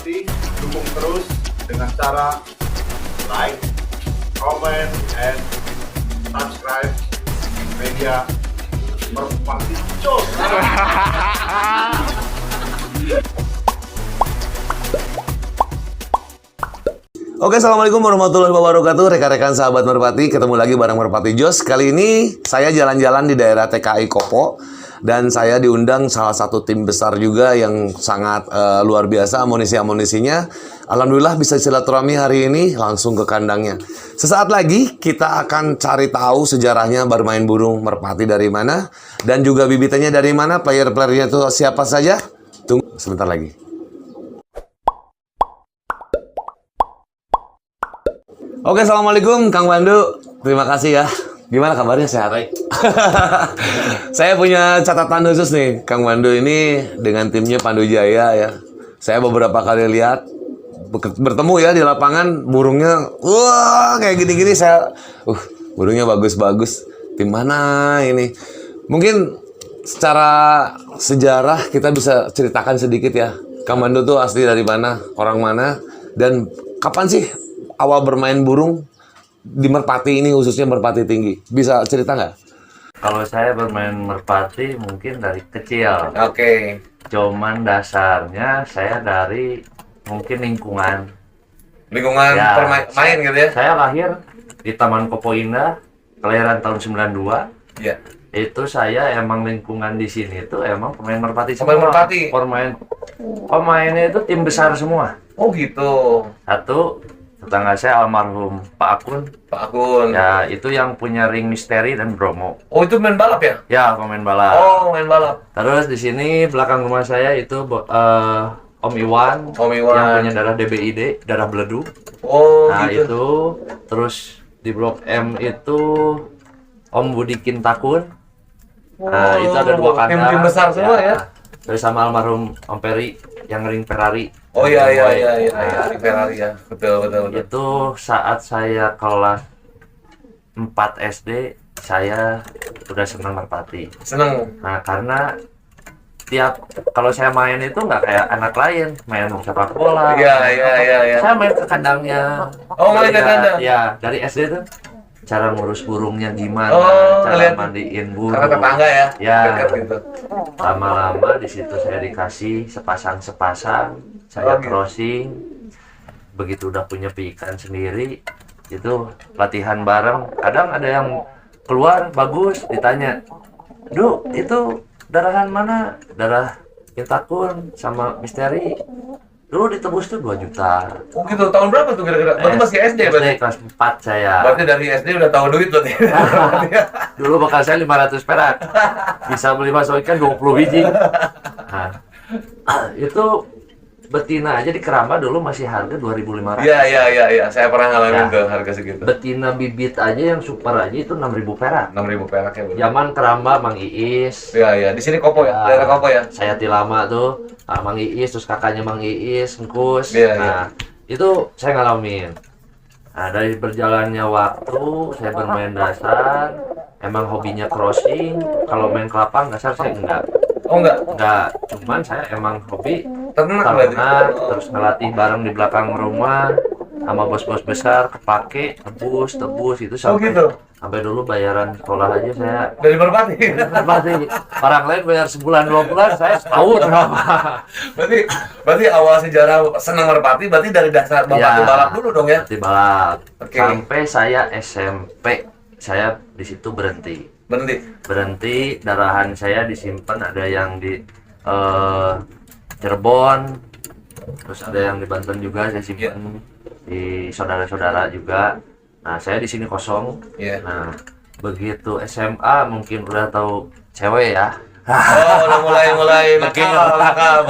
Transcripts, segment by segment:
Merpati, dukung terus dengan cara like, comment, and subscribe media Merpati Jos. Oke, assalamualaikum warahmatullahi wabarakatuh. Rekan-rekan sahabat Merpati, ketemu lagi bareng Merpati Jos. Kali ini saya jalan-jalan di daerah TKI Kopo dan saya diundang salah satu tim besar juga yang sangat luar biasa amunisinya. Alhamdulillah bisa silaturahmi hari ini langsung ke kandangnya. Sesaat lagi kita akan cari tahu sejarahnya bermain burung merpati dari mana dan juga bibitnya dari mana, player-playernya itu siapa saja. Tunggu sebentar lagi. Oke, assalamualaikum Kang Pandu. Terima kasih ya. Gimana kabarnya, sehat? Saya punya catatan khusus nih, Kang Pandu ini dengan timnya Pandu Jaya ya. Saya beberapa kali lihat bertemu ya di lapangan, burungnya wah kayak gini-gini saya burungnya bagus-bagus. Tim mana ini? Mungkin secara sejarah kita bisa ceritakan sedikit ya. Kang Pandu tuh asli dari mana, orang mana, dan kapan sih awal bermain burung di Merpati ini, khususnya Merpati Tinggi? Bisa cerita nggak? Kalau saya bermain merpati mungkin dari kecil. Oke. Cuman dasarnya saya dari mungkin lingkungan. Lingkungan Ya, main gitu ya? Saya lahir di Taman Kopo Indah, kelahiran tahun 92. Iya. Itu saya emang lingkungan di sini itu emang pemain merpati semua. Pemain merpati? Pemainnya itu tim besar semua. Oh gitu. Satu, tetangga saya almarhum Pak Akun. Pak Akun. Ya, itu yang punya ring misteri dan Bromo. Oh, itu main balap ya? Ya, pemain balap. Oh, main balap. Terus di sini belakang rumah saya itu Om Iwan, Om Iwan yang punya darah DBID, darah beledu. Oh, Nah gitu. itu, terus di Blok M itu Om Budi Kintakun. Nah itu ada dua kandang. Tim besar semua ya? Terus sama almarhum Om Peri yang ring Ferrari. Oh iya, Nah, di Ferrari ya. Betul. itu saat saya kelas 4 SD saya udah senang merpati. Seneng. Nah karena kalau saya main itu nggak kayak anak lain main sepak bola. Iya. Saya main ke kandangnya. Oh, main ke kandang? Ya, dari SD tuh cara ngurus burungnya gimana, Oh, cara ngeliat. mandiin burung. Karena tetangga ya? Ya. Dekat gitu. Lama-lama di situ saya dikasih sepasang, saya gitu. crossing. Begitu udah punya piikan sendiri, itu latihan bareng. Kadang ada yang keluar bagus, ditanya, "Duh, itu darahan mana?" Darah Kintakun sama Misteri. Dulu ditebus tuh 2 juta. Oh gitu, tahun berapa tuh kira-kira? Berarti masih SD berarti? Kelas 4 saya. Berarti dari SD udah tahu duit berarti? Dulu bakal saya 500 perak. Bisa beli masuk ikan 20 biji. Nah, itu betina aja di Keramba dulu masih harga 2.500. Iya. Saya pernah ngalamin Ya. tuh harga segitu. Betina bibit aja yang super aja itu 6.000 perak. 6.000 perak ya, bener. Zaman Keramba Mang Iis. Iya. Di sini Kopo ya? Daerah Kopo ya? Saya tilama tuh, Mang Iis, terus kakaknya Mang Iis, Engkus. Iya. Nah, itu saya ngalamin. Nah, dari berjalannya waktu, saya bermain dasar, emang hobinya crossing. Kalau main kelapa dasar saya enggak. Oh enggak? Enggak, cuman saya emang hobi Ternak berarti? ternak, terus ngelatih bareng di belakang rumah sama bos-bos besar, kepake, tebus itu sampai gitu? sampai dulu bayaran sekolah aja saya Dari Merpati? pasti orang lain bayar sebulan 2 bulan, saya setahun berapa. berarti awal sejarah senang Merpati berarti dari dasar Bapak Ya. tuh balap dulu dong ya? Di balap. Oke. Sampai saya SMP, saya di situ berhenti. Berhenti, darahan saya disimpan, ada yang di Cirebon, terus ada yang di Banten juga saya simpan, di saudara-saudara juga. Nah saya di sini kosong. Iya. Nah begitu SMA mungkin udah tahu cewek ya. Oh, udah mulai nakal.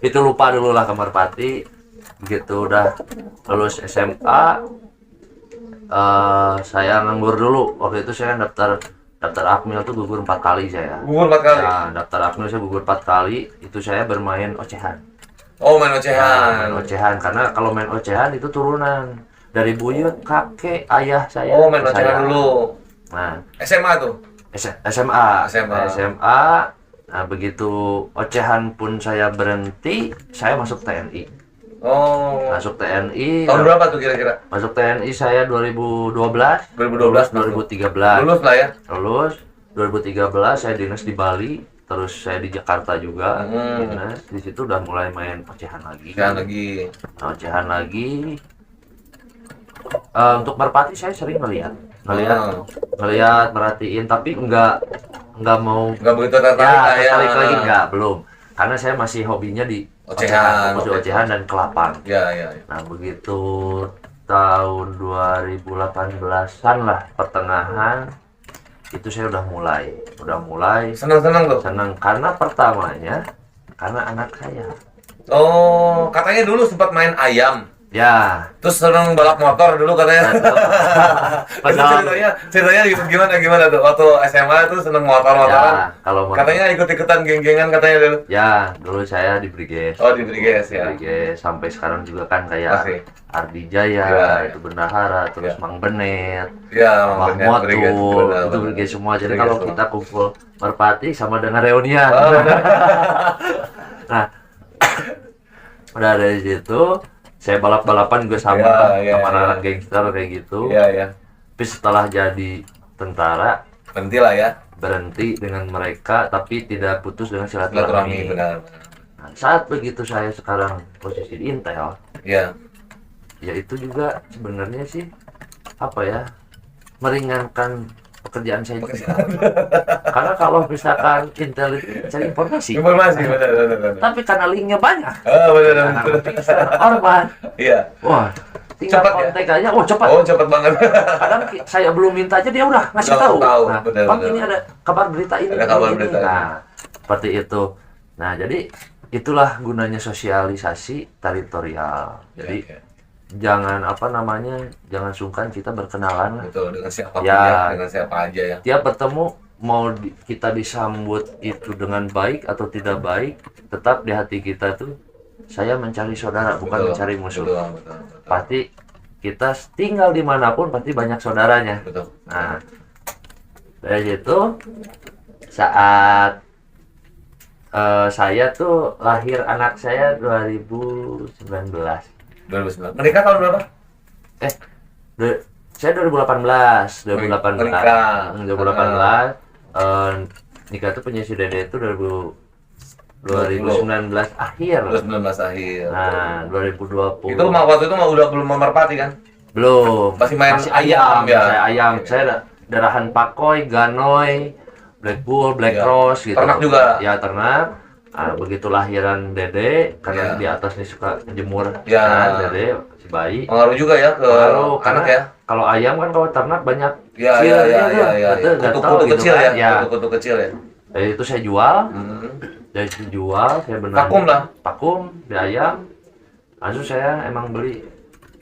Itu lupa dulu lah ke Merpati. Begitu udah lulus SMA, saya nganggur dulu. Waktu itu saya daftar Akmil tuh gugur 4 kali saya. Gugur 4 kali? Nah, daftar Akmil saya gugur 4 kali. Itu saya bermain ocehan. Oh, main ocehan. Main ocehan, karena kalau main ocehan itu turunan dari buyut, kakek, ayah saya. Oh, main ke ocehan saya. dulu. Nah, SMA tuh? SMA. Nah, begitu ocehan pun saya berhenti, saya masuk TNI. Oh. Masuk TNI. Tahun berapa tuh kira-kira? Masuk TNI saya 2012. 2013. Lulus lah ya. Lulus 2013 saya dinas di Bali, terus saya di Jakarta juga. Dinas di situ udah mulai main ocehan lagi. Nah, ocehan lagi. Untuk merpati saya sering ngelihat, merhatiin, tapi nggak mau begitu tertarik tertarik lagi nggak, belum, karena saya masih hobinya di ocehan dan kelapang. Nah, begitu tahun 2018-an lah, pertengahan itu saya udah mulai senang tuh. senang karena pertamanya karena anak saya. Oh, katanya dulu sempat main ayam. Ya, Terus senang balap motor dulu katanya. ceritanya gimana tuh? Waktu SMA tuh seneng motor-motoran. Ya, kalau katanya ikut-ikutan geng-gengan katanya dulu. Ya, dulu saya di Briges. Oh, di Briges ya. Briges sampai sekarang juga kan kayak Masih. Ardi Jaya, Ya. itu Bendahara, terus Mang Benet, Ya, Mahmud Briges, tuh, benar, itu benar. Briges semua. Jadi Briges kalau semua. kita kumpul merpati sama dengan reunian. Nah, udah dari situ saya balap-balapan juga sama anak-anak gangster kayak gitu. Iya. Tapi setelah jadi tentara Berhenti lah ya. berhenti dengan mereka, tapi tidak putus dengan Silaturahmi, silaturahmi. benar. Nah, saat begitu saya sekarang posisi di Intel, Iya. ya itu juga sebenarnya sih apa ya, meringankan pekerjaan saya juga. Karena kalau misalkan Intel itu cari informasi, benar. tapi karena linknya banyak, Oh, benar. karena korban, Iya. wah tinggal Cepat ya? kontak aja, oh cepat. Oh, cepet banget. Kadang saya belum minta aja dia udah ngasih Udah tahu. tahu, Nah, benar, Bang, benar. ini ada kabar berita ini. Ada kabar ini. berita ini. Nah, seperti itu. Nah, jadi itulah gunanya sosialisasi teritorial. Jadi Oke. jangan jangan sungkan kita berkenalan lah. Betul, dengan siapa Ya. dengan siapa aja ya. Tiap bertemu mau kita disambut itu dengan baik atau tidak baik, tetap di hati kita tuh saya mencari saudara, bukan mencari musuh. Betul. Pasti kita tinggal dimanapun pasti banyak saudaranya. Betul. Nah, dari situ saat saya tuh lahir anak saya 2019. 2009. Menikah tahun berapa? Saya 2018. Menikah. 2018. Nikah tuh punya si Dede itu 2019 akhir. 2019 akhir. Nah, 2020. Itu waktu itu udah belum merpati kan? Belum. Masih main ayam ya? Saya ayam. Saya darahan Pakoy, Ganoy, Black Bull, Black Ya. Rose gitu. Ternak juga? Ya, ternak. Nah, begitu lahiran Dede, karena Ya. di atas nih suka jemur. Ya. Nah, Dede si bayi. Pengaruh juga ya ke Pengaruh, anak karena ya? kalau ayam kan kalau ternak banyak Iya. betul, gatal Kutu-kutu gitu kecil kan. ya? Kutu-kutu kecil ya? Dari itu saya jual, Hmm. dari itu jual, saya benar. Vakum lah. Vakum di ayam. Langsung saya emang beli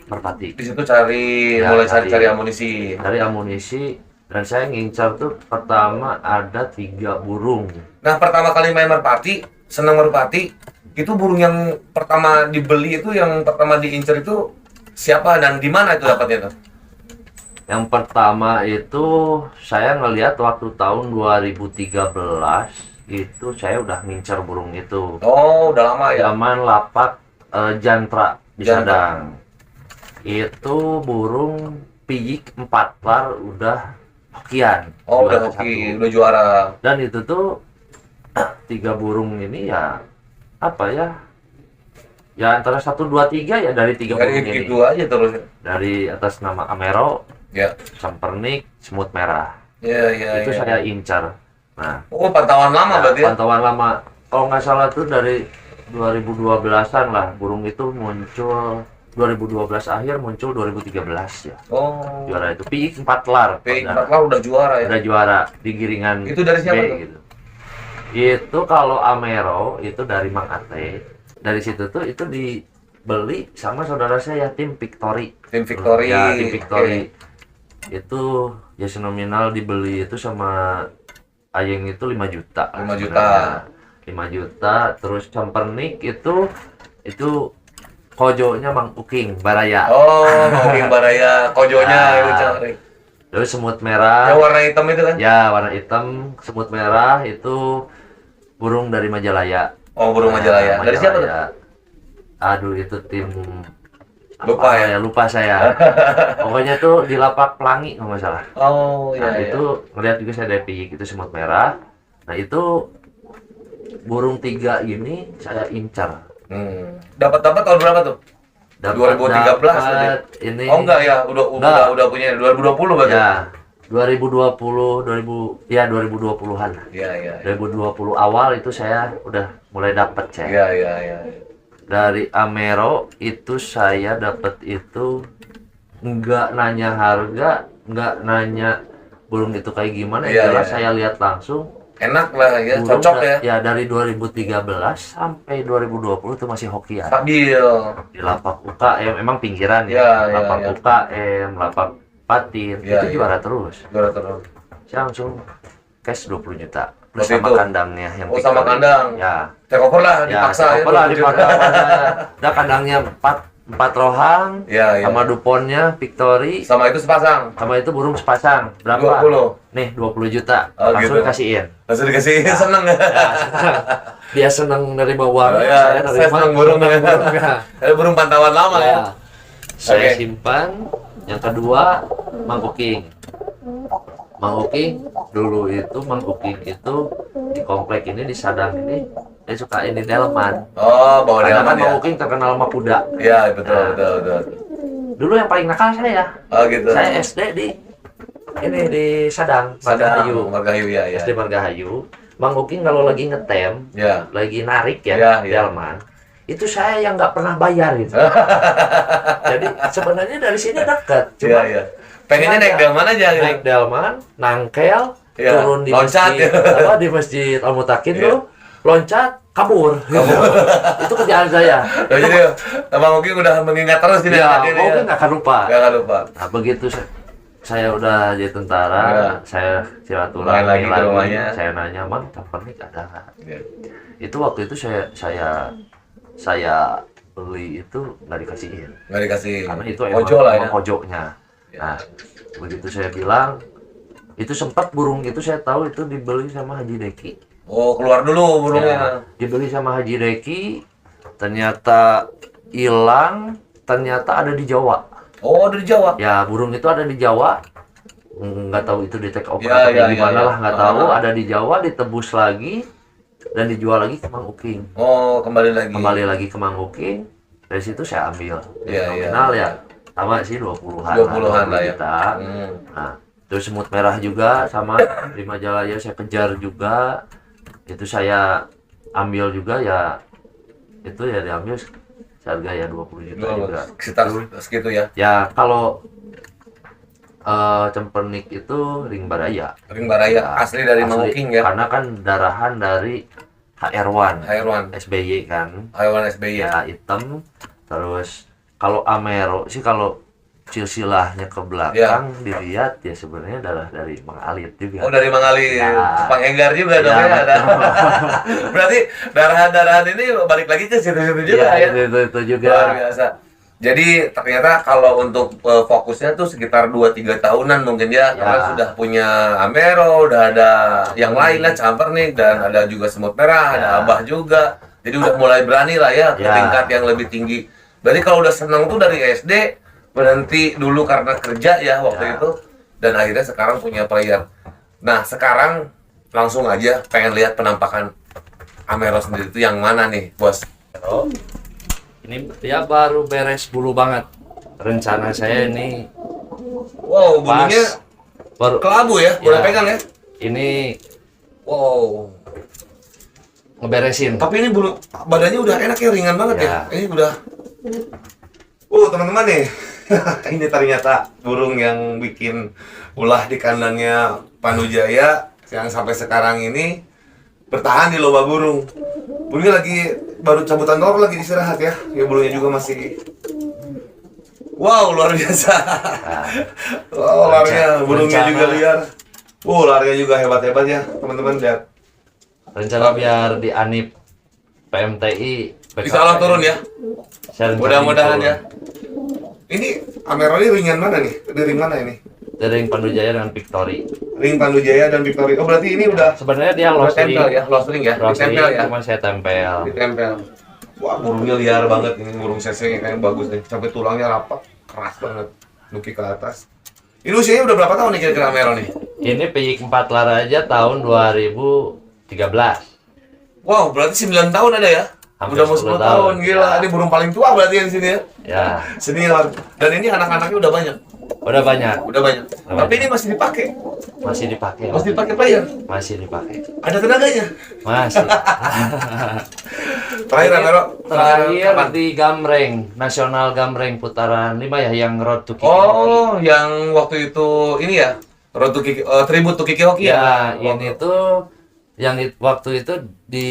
merpati. Di situ cari Ya, mulai cari. cari amunisi. Dari amunisi, dan saya ngincar tuh pertama ada 3 burung. Nah, pertama kali main merpati, senang merpati, itu burung yang pertama dibeli itu, yang pertama diincar itu siapa dan di mana itu dapatnya tuh? Yang pertama itu saya ngelihat waktu tahun 2013 itu saya udah ngincar burung itu. Oh, udah lama ya? Zaman lapak jantra di Jantra. Sadang. Itu burung piyik 4 lar udah hokian. Oh, Juara udah hoki, satu. udah juara. Dan itu tuh 3 burung ini ya apa ya? Ya antara 1, 2, 3 ya dari 3 burung Kayak ini. gitu aja terus. Dari atas nama Amero, Ya. Sempernik, semut merah. Ya. Itu saya incar. Nah, Oh, pantauan lama berarti ya? pantauan lama. Kalau nggak salah tuh dari 2012-an lah burung itu muncul. 2012 akhir muncul 2013 ya. Oh. Juara itu piyik 4 lar. P4 Saudara. lah udah juara ya? Udah juara di giringan Itu dari siapa B, tuh? gitu. Itu kalau Amero itu dari Mang Ate. Dari situ tuh itu dibeli sama saudara saya tim Victory. Tim Victory. Ya, tim Victory. Oke. Itu ya nominal dibeli itu sama Ayeng itu 5 juta. 5 juta. sebenarnya. 5 juta. Terus Sempernik itu kojonya Mang Uking Baraya. Oh, mungkin Baraya, kojonya Ah. itu cari. Terus semut merah. Yang warna hitam itu kan? Ya, warna hitam, semut merah itu burung dari Majalaya. Oh, burung Majalaya. Dari siapa tuh? Aduh, itu tim Lupa apa ya? lupa saya. Pokoknya tuh di Lapak Pelangi kalau nggak salah. Oh, Nah, iya. itu ngeliat juga saya depik itu semut merah. Nah, itu burung 3 ini saya incar. Dapat tahun berapa tuh? Dapat 2013 berarti? ini. Oh enggak ya, udah punya 2020 berarti. Ya, 2020-an. Iya. 2020 awal itu saya udah mulai dapat saya. Iya. Dari Amero itu saya dapat itu nggak nanya harga, nggak nanya burung itu kayak gimana, Iya, jelas iya. saya lihat langsung. Enak lah ya, Burung cocok ya. Ya dari 2013 sampai 2020 itu masih hokian. Stabil. Di lapak UKM, emang pinggiran Ya, ya, lapak ya. UKM, lapak Patin, Ya, itu ya. juara terus. Juara terus. Saya langsung cash 20 juta. Plus Waktu sama itu? kandangnya yang Oh, sama Victory. kandang. Ya. Take over lah, Ya, dipaksa ya. apa lah dipaksa. Udah kandangnya 4 rohang, Ya. sama duponnya Victory, Sama itu sepasang. sama itu burung sepasang. Berapa? 20. Nih 20 juta. Oh, Langsung gitu. kasihin. Langsung dikasih seneng ya. Ya, dia senang nerima uang, Oh, ya, saya senang burung. burungnya. Ada burung pantauan lama ya. Ya. Saya Oke. simpan. Yang kedua, Mang Uking. Mang Uking dulu itu Mang Uking itu di komplek ini di Sadang ini dia suka ini delman. Oh, bawa Karena delman kan ya. Mang Uking terkenal sama kuda. Iya, betul. Dulu yang paling nakal saya. Oh, gitu. Saya SD di Sadang, Margahayu. Margahayu ya. SD Margahayu. Mang Uking kalau lagi ngetem, Ya. lagi narik ya, Ya, ya. delman. Itu saya yang nggak pernah bayar gitu. Jadi sebenarnya dari sini dekat, cuma Iya. Pengennya naik delman aja gitu. naik delman, nangkel, Iya, turun di loncat, masjid, ya. di masjid Al Mutakin Iya. tuh, loncat, kabur. Itu kerjaan saya. Oh, jadi Bang Uki udah mengingat terus ini Ya, ini mungkin nggak akan lupa. Nggak akan lupa. Nah, begitu saya udah jadi tentara, Ya. saya Main silaturahmi lagi ke rumahnya. saya nanya, "Mang, Tapernik ada nggak?" Iya. Itu waktu itu saya beli itu nggak dikasihin. Nggak dikasih. Karena itu emang, Ojol lah ya. emang pojoknya. Ya. Nah, begitu saya bilang, itu sempat burung itu saya tahu itu dibeli sama Haji Deki. Oh, keluar dulu burungnya. Ya, dibeli sama Haji Deki, ternyata hilang, ternyata ada di Jawa. Oh, dari Jawa. Ya, burung itu ada di Jawa. Nggak tahu itu di take over Ya, atau ya, gimana ya, ya. lah, nggak tahu. Ada di Jawa, ditebus lagi, dan dijual lagi ke Mang Uking. Oh, kembali lagi. Kembali lagi ke Mang Uking, dari situ saya ambil. Iya, Nominal iya. ya, sama sih 20-an. 20-an lah ya. 20 juta. Hmm. Nah, terus semut merah juga sama di Majalaya saya kejar juga. Itu saya ambil juga ya. Itu ya diambil seharga ya 20 juta juga. Sekitar segitu ya. Ya, kalau Cempernik itu ring baraya. Ring baraya asli dari Mang Uking ya. Karena kan darahan dari HR1 Hairwan. SBY kan. Hairwan SBY. Ya, hitam. Terus kalau Amero sih kalau silsilahnya ke belakang dilihat ya sebenarnya darah dari Mang Alit juga. Oh, dari Mang Ali. Ya. Pang Enggar juga dong Ya, ya. Ada. betul. Berarti darahan-darahan ini balik lagi ke situ-situ juga ya. Itu juga. Luar biasa. Jadi ternyata kalau untuk fokusnya tuh sekitar 2-3 tahunan mungkin ya, karena sudah punya Amero, udah ada yang lain lah Cempernik dan ada juga semut merah, ada Abah juga. Jadi udah mulai berani lah ya ke tingkat yang lebih tinggi. Berarti kalau udah seneng tuh dari SD, berhenti dulu karena kerja ya waktu itu, dan akhirnya sekarang punya player. Nah sekarang langsung aja pengen lihat penampakan Amero sendiri itu yang mana nih bos? Ini dia baru beres bulu banget. Rencana saya ini Wow, bulunya baru kelabu ya, boleh Ya. pegang ya? ini Wow. ngeberesin. Tapi ini bulu badannya udah enak ya, ringan banget ya. Ya. Ini udah. Teman-teman nih. Ini ternyata burung yang bikin ulah di kandangnya Panujaya yang sampai sekarang ini bertahan di lomba burung. Burungnya lagi baru cabutan telur, lagi istirahat ya. Ya bulunya juga masih. Wow, luar biasa. Oh, larnya burungnya juga liar. Larnya juga hebat-hebat ya, teman-teman lihat. Rencana biar di Anip PMTI Bisa Allah turun ya. Saya rencanain Mudah-mudahan turun. ya. Ini Amero ini ringan mana nih? Dari ring mana ini? Dari ring Pandu Jaya dengan Victory. Ring Pandu Jaya dan Victory. Oh berarti ini udah Sebenarnya dia udah lost ring. tempel ya, lost ring ya, Lost ring, ditempel ya, cuma saya tempel. ditempel. Wah burungnya liar banget ini, burung sese kayaknya bagus nih, sampai tulangnya rapat, keras banget, nuki ke atas. Ini usianya udah berapa tahun nih kira-kira Amero nih? Ini piyik 4 lar aja tahun 2013. Wow berarti 9 tahun ada ya? Hampir Udah mau 10 tahun, gila. Ya. Ini burung paling tua berarti ya di sini ya? Ya, Senior. Dan ini anak-anaknya udah banyak. udah banyak. Udah banyak. Tapi ini masih dipakai. Masih dipakai. Masih dipakai player. Masih dipakai. Ada tenaganya. Masih. Terakhir Amero. Terakhir kapan? di Gamreng, Nasional Gamreng putaran 5 ya, yang Road to Kiki. Oh, yang waktu itu ini ya. Road to Kiki, tribute to Kiki Hoki Ya, ya. ini tuh yang waktu itu di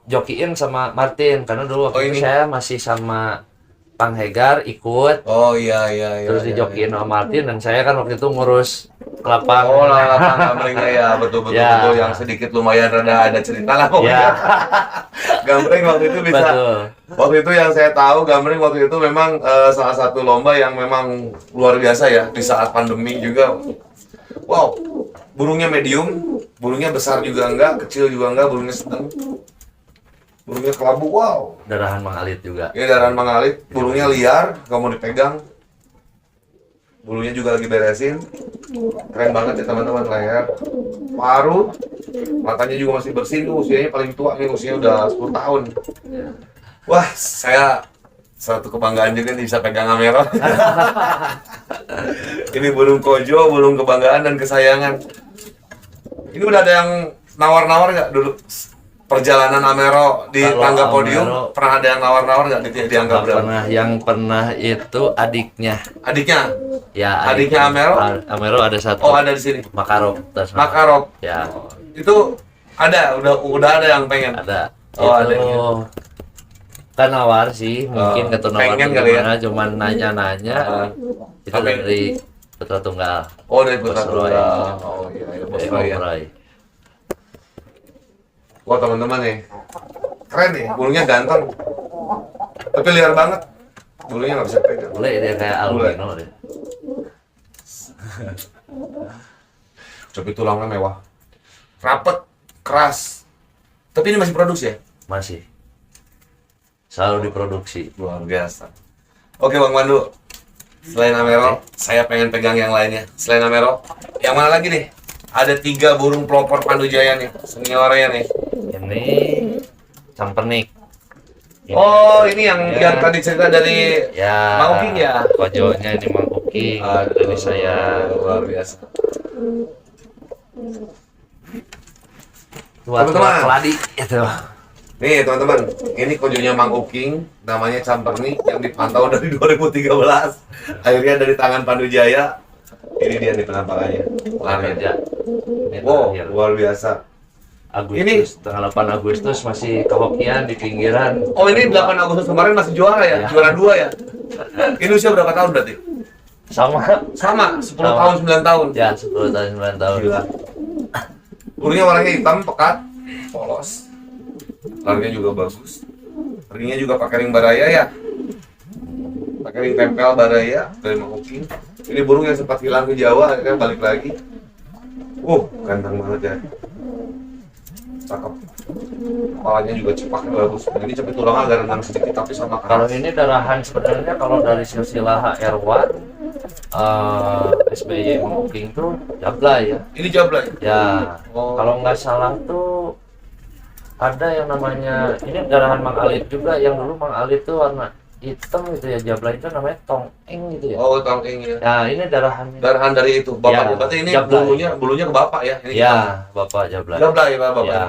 jokiin sama Martin, karena dulu waktu Oh, itu ini. saya masih sama Pang Hegar ikut, Oh iya iya iya. terus iya, dijokiin iya. sama Martin, dan saya kan waktu itu ngurus lapang. Oh, lapang gambrengnya ya, betul betul Ya. betul yang sedikit lumayan ada cerita lah pokoknya. Ya, Gambreng waktu itu bisa. betul. Waktu itu yang saya tahu Gambreng waktu itu memang salah satu lomba yang memang luar biasa ya di saat pandemi juga. Wow, burungnya medium, burungnya besar juga enggak, kecil juga enggak, burungnya sedang. Burungnya kelabu, wow. Darahan Mang Alit juga. Ini daran mengalit, burungnya liar, nggak mau dipegang. Bulunya juga lagi beresin. Keren banget ya teman-teman, leher, paruh, matanya juga masih bersih. Tuh usianya paling tua nih, usianya udah 10 tahun. Wah, saya satu kebanggaan juga nih bisa pegang Amero. Ini burung kojo, burung kebanggaan dan kesayangan. Ini udah ada yang nawar-nawar nggak dulu? Perjalanan Amero di Kalau tangga podium, Amero- pernah ada yang nawar-nawar nggak dianggap Nggak berapa? pernah, yang pernah itu adiknya. Adiknya? Ya, Adiknya Amero? Amero ada satu. Oh ada di sini. Makarov. atas nama. Makarov. Ya, Itu ada, udah ada yang pengen. ada. Oh, itu ada. kan nawar sih, mungkin kata nawar pengen kali ya. gimana, cuman nanya-nanya. Itu Tapi- dari Putra Tunggal. Oh dari Putra Bos Roy. Tunggal. Oh iya, iya Bos Dari Roy ya. Roy. Wah teman-teman nih, keren nih, burungnya ganteng, tapi liar banget. Burungnya nggak bisa pegang. Boleh dia kayak albino deh. Tapi tulangnya mewah, rapet, keras. Tapi ini masih produksi ya? Masih. Selalu diproduksi. Luar biasa. Oke Bang Pandu, selain Amero, saya pengen pegang yang lainnya. Selain Amero, yang mana lagi nih? Ada 3 burung pelopor Pandu Jaya nih, seniornya nih. Ini Campernik. Oh, ini yang tadi cerita dari Ya. Mang Uking ya? Kojonya ini Mang Uking. Dari saya. luar biasa. Tua-tua keladi itu. Nih teman-teman, ini kojonya Mang Uking, namanya Campernik yang dipantau dari 2013. Akhirnya dari tangan Pandu Jaya. Ini dia nih penampakannya. Kerja. Ini Wow, terakhir. luar biasa. Agustus, tanggal 8 Agustus masih kehokian di pinggiran. Oh ini 8 Agustus kemarin masih juara ya? Ya. Juara 2 ya? Ini usia berapa tahun berarti? Sama. Sama, 10 Sama. tahun, 9 tahun. Ya, 10 tahun, 9 tahun. Gila. Burungnya warnanya hitam, pekat, polos. Larnya juga bagus. Ringnya juga pakai ring baraya ya. Pakai ring tempel baraya dari Mang Uking. Ini burung yang sempat hilang ke Jawa, akhirnya balik lagi. Ganteng banget ya. Cakep. Kepalanya juga cepaknya bagus. Ini cepet tulangnya agak renang sedikit tapi sama Kalau keras. ini darahan sebenarnya kalau dari silsilah HR1 SBY Mang Uking tuh Jablay ya. Ini jablay. Ya, Oh. kalau nggak salah tuh ada yang namanya ini darahan Mang Alit juga, yang dulu Mang Alit tuh warna hitam gitu ya, Jablay itu namanya Tongeng gitu ya. Oh, tongking ya. Ya, ini darahannya. Darahan dari itu, bapaknya. Ya, Berarti ini jablay. bulunya ke bapak ya? Ini Ya, Bapak Jablay. jablay Pak bapak. Ya.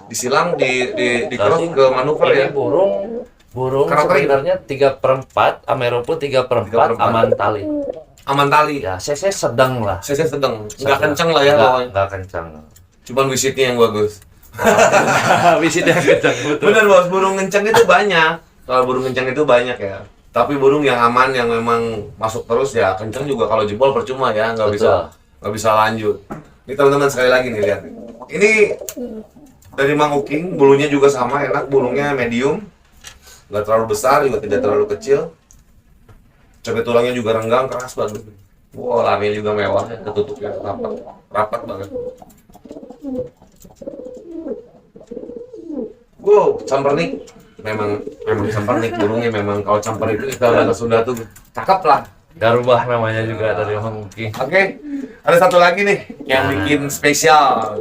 Disilang di cross Terus ke manuver ini ya. burung Karakter sebenarnya 3/4, Amero pun 3/4 aman tali. Aman tali. Ya, CC sedang lah. Saya sedang, nggak kenceng lah ya Nggak- bawahnya. nggak kencang. Cuman wisitnya yang bagus. Wisit yang kencang betul. Bener bos, burung kenceng itu banyak. Kalau burung kenceng itu banyak ya. Tapi burung yang aman, yang memang masuk terus ya kenceng juga kalau jebol percuma ya, nggak bisa lanjut. Ini teman-teman sekali lagi nih lihat. Ini dari Mang Uking, bulunya juga sama enak, burungnya medium, nggak terlalu besar juga tidak terlalu kecil. Cabai tulangnya juga renggang, keras banget. Wow, larinya juga mewah, ketutupnya rapat banget. Wow, campernik. Memang campernik burungnya memang kalau camper itu kita udah Sunda tuh cakep lah. Garubah namanya juga dari Mang Uking. Oke, ada satu lagi nih yang bikin spesial.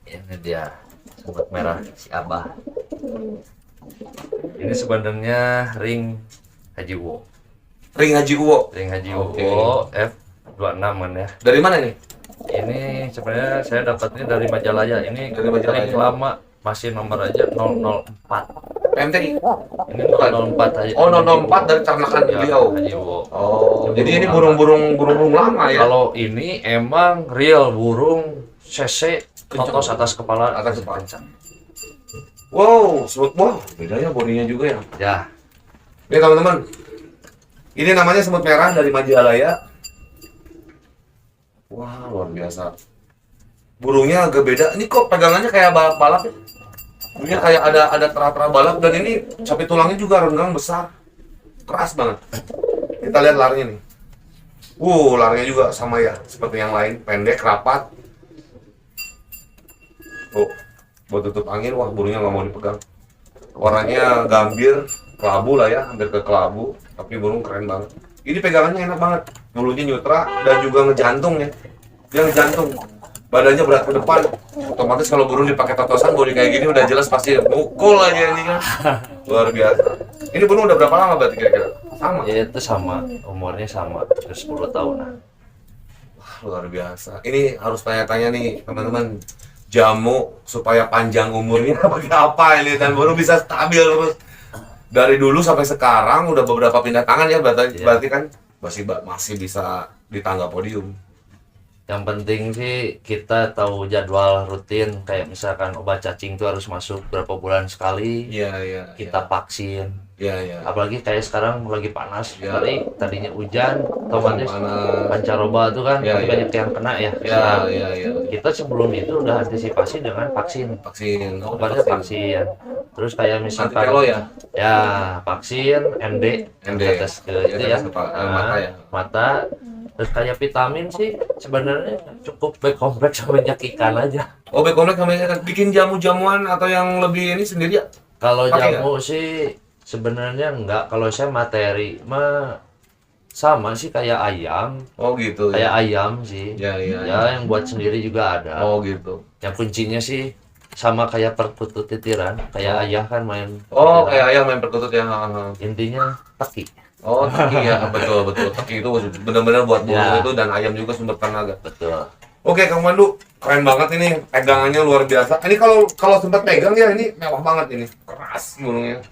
Ini dia semut merah si Abah. Ini sebenarnya ring Haji Uwo. Ring Haji Uwo. Ring Haji Oke. Uwo F26 kan ya. Dari mana nih? Ini sebenarnya saya dapatnya dari Majalaya. Ini Dari Majalaya. ring lama, masih nomor aja 004. PMTI. Ini 004 aja. Oh, 004 dari ternakan Ya, beliau. Haji Uwo. Oh, jadi ini burung lama ya? Kalau ini emang real burung CC totos atas kepala. Atas kepala. Wow, semut wow, bedanya bodinya juga ya. Ya, Nih teman-teman, ini namanya semut merah dari Majalaya. Wah, luar biasa. Burungnya agak beda. Ini kok pegangannya kayak balap-balap ya? Burungnya kayak ada tera-tera balap dan ini cabai tulangnya juga renggang besar. Keras banget. Kita lihat larinya nih. Larinya juga sama ya, seperti yang lain, pendek, rapat. Oh, buat tutup angin, wah burungnya nggak mau dipegang. Warnanya gambir, kelabu lah ya, hampir ke kelabu, tapi burung keren banget. Ini pegangannya enak banget, mulutnya nyutra dan juga ngejantung ya. Dia ngejantung, badannya berat ke depan. Otomatis kalau burung dipakai totosan, bodi kayak gini udah jelas pasti mukul aja ini kan. Luar biasa. Ini burung udah berapa lama berarti kira-kira? Sama. ya itu sama, umurnya sama, 10 tahunan. Wah, luar biasa. Ini harus tanya-tanya nih teman-teman. Jamu supaya panjang umurnya pakai apa ini dan baru bisa stabil terus dari dulu sampai sekarang udah beberapa pindah tangan ya berarti kan masih bisa di tangga podium. Yang penting sih kita tahu jadwal rutin, kayak misalkan obat cacing itu harus masuk berapa bulan sekali. Iya. Kita vaksin. Iya. Apalagi kayak sekarang lagi panas, Ya. tadinya hujan, otomatis Panas. pancaroba itu kan Ya, ya. banyak yang kena ya. Iya. Kita sebelum itu udah antisipasi dengan vaksin. Vaksin. Oh, Obatnya vaksin. Terus kayak misalkan Antitelo ya? Ya, vaksin, MD, MD. tetes ke itu ya, tetes ke mata ya. mata. Terus kayak vitamin sih sebenarnya cukup B-kompleks sama minyak ikan aja. Oh, Bekonek kami kan bikin jamu-jamuan atau yang lebih ini sendiri ya? Kalau Pakai jamu sih sebenarnya enggak. Kalau saya materi mah sama sih kayak ayam. Oh gitu Kayak ya. ayam sih. Ya. Ya, yang buat sendiri juga ada. Oh gitu. Yang kuncinya sih sama kayak perkutut titiran. Kayak ayah kan main Oh, titiran. kayak ayam main perkutut ya. Intinya teki. Oh, teki ya, betul. Teki itu benar-benar buat burung Ya. itu dan ayam juga sumber tenaga. Betul. Oke, Kang Mandu, keren banget ini pegangannya luar biasa. Ini kalau sempat pegang ya ini mewah banget ini, keras burungnya.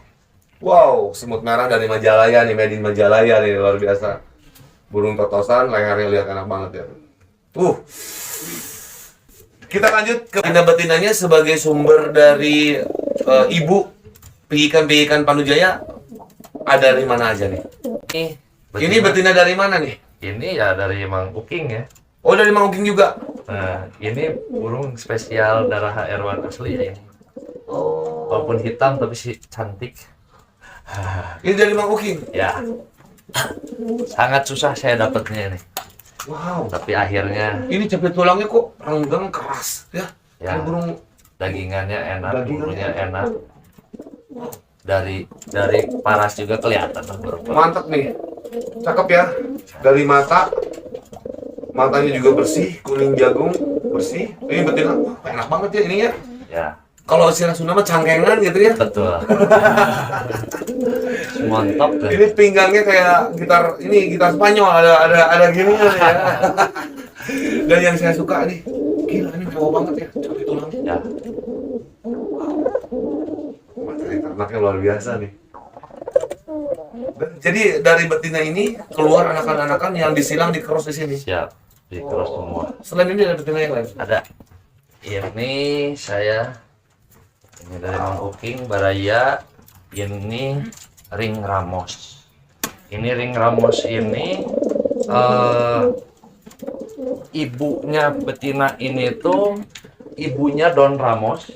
Wow, semut merah dari Majalaya nih, made in Majalaya nih, luar biasa. Burung totosan, lehernya lihat enak banget ya. Kita lanjut ke betina-betinanya sebagai sumber dari ibu piikan-piikan Pandujaya. Ada dari mana aja nih? Ini betina dari mana nih? Ini ya dari Mang Uking ya. Oh, dari Mang Uking juga. Nah, ini burung spesial darah HR1 asli ya ini. Walaupun hitam tapi sih cantik. Ini dari Mang Uking. Ya. Sangat susah saya dapatnya ini. Wow. Tapi akhirnya Ini cabai tulangnya kok renggang keras ya. Ya. Kayak burung dagingannya enak, Dagingannya bulunya enak. Dari paras juga kelihatan lah burung. mantap nih. Cakep ya. Dari matanya juga bersih, kuning jagung bersih. Ini betina wah, enak banget ya ininya. Ya, Kalau istilah Sunda mah cangkengan gitu ya. betul. Montok tuh. Ini pinggangnya kayak gitar Spanyol ada gininya nih ya. Dan yang saya suka nih, gila ini mewah banget ya cabai tulangnya. Ya, Materi ternaknya luar biasa nih. Jadi dari betina ini keluar anakan-anakan yang disilang di cross di sini. siap. Di cross semua. Selain ini ada betina yang lain. Ada. Ini dari Mang Uking, Baraya. Ini Ring Ramos. Ini Ring Ramos ini ibunya betina ini tuh ibunya Don Ramos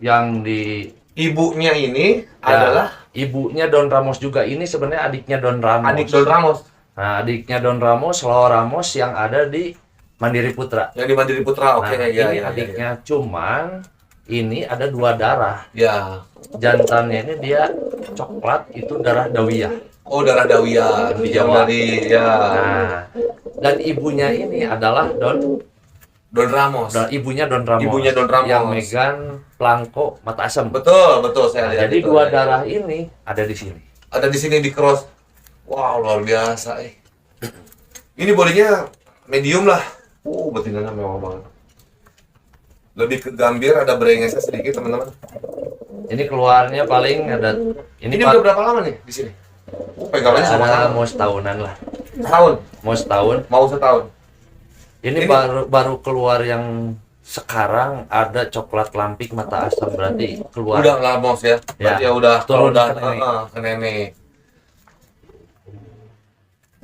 yang di Ibunya ini ya, adalah ibunya Don Ramos juga. Ini sebenarnya adiknya Don Ramos. adik Don Ramos. Nah, adiknya Don Ramos, Lao Ramos yang ada di Mandiri Putra. Yang di Mandiri Putra, oke. Nah, Ya, ini ya, adiknya, cuman ini ada 2 darah. ya. Jantannya ini dia coklat, itu darah Dawiyah. Oh, darah Dawiyah Di yang Jawa. dari ya Nah, dan ibunya ini adalah Don Ramos. ibunya Don Ramos. Ibunya Don Ramos. Yang megang pelangko mata asem. Betul, betul saya Nah, lihat. jadi itu. 2 darah ini ada di sini. Ada di sini di cross. Wow, luar biasa. Ini bodinya medium lah. Betinanya mewah banget. Lebih ke gambir, ada berengesnya sedikit, teman-teman. Ini keluarnya paling ada Ini udah berapa lama nih di sini? Pegangannya sama ada mau setahunan lah. setahun, Mau setahun. mau setahun. Ini baru keluar yang sekarang ada coklat lampik mata asam, berarti keluar. Udah nggak mos ya? Berarti ya udah turun udah ke nenek. ke nenek.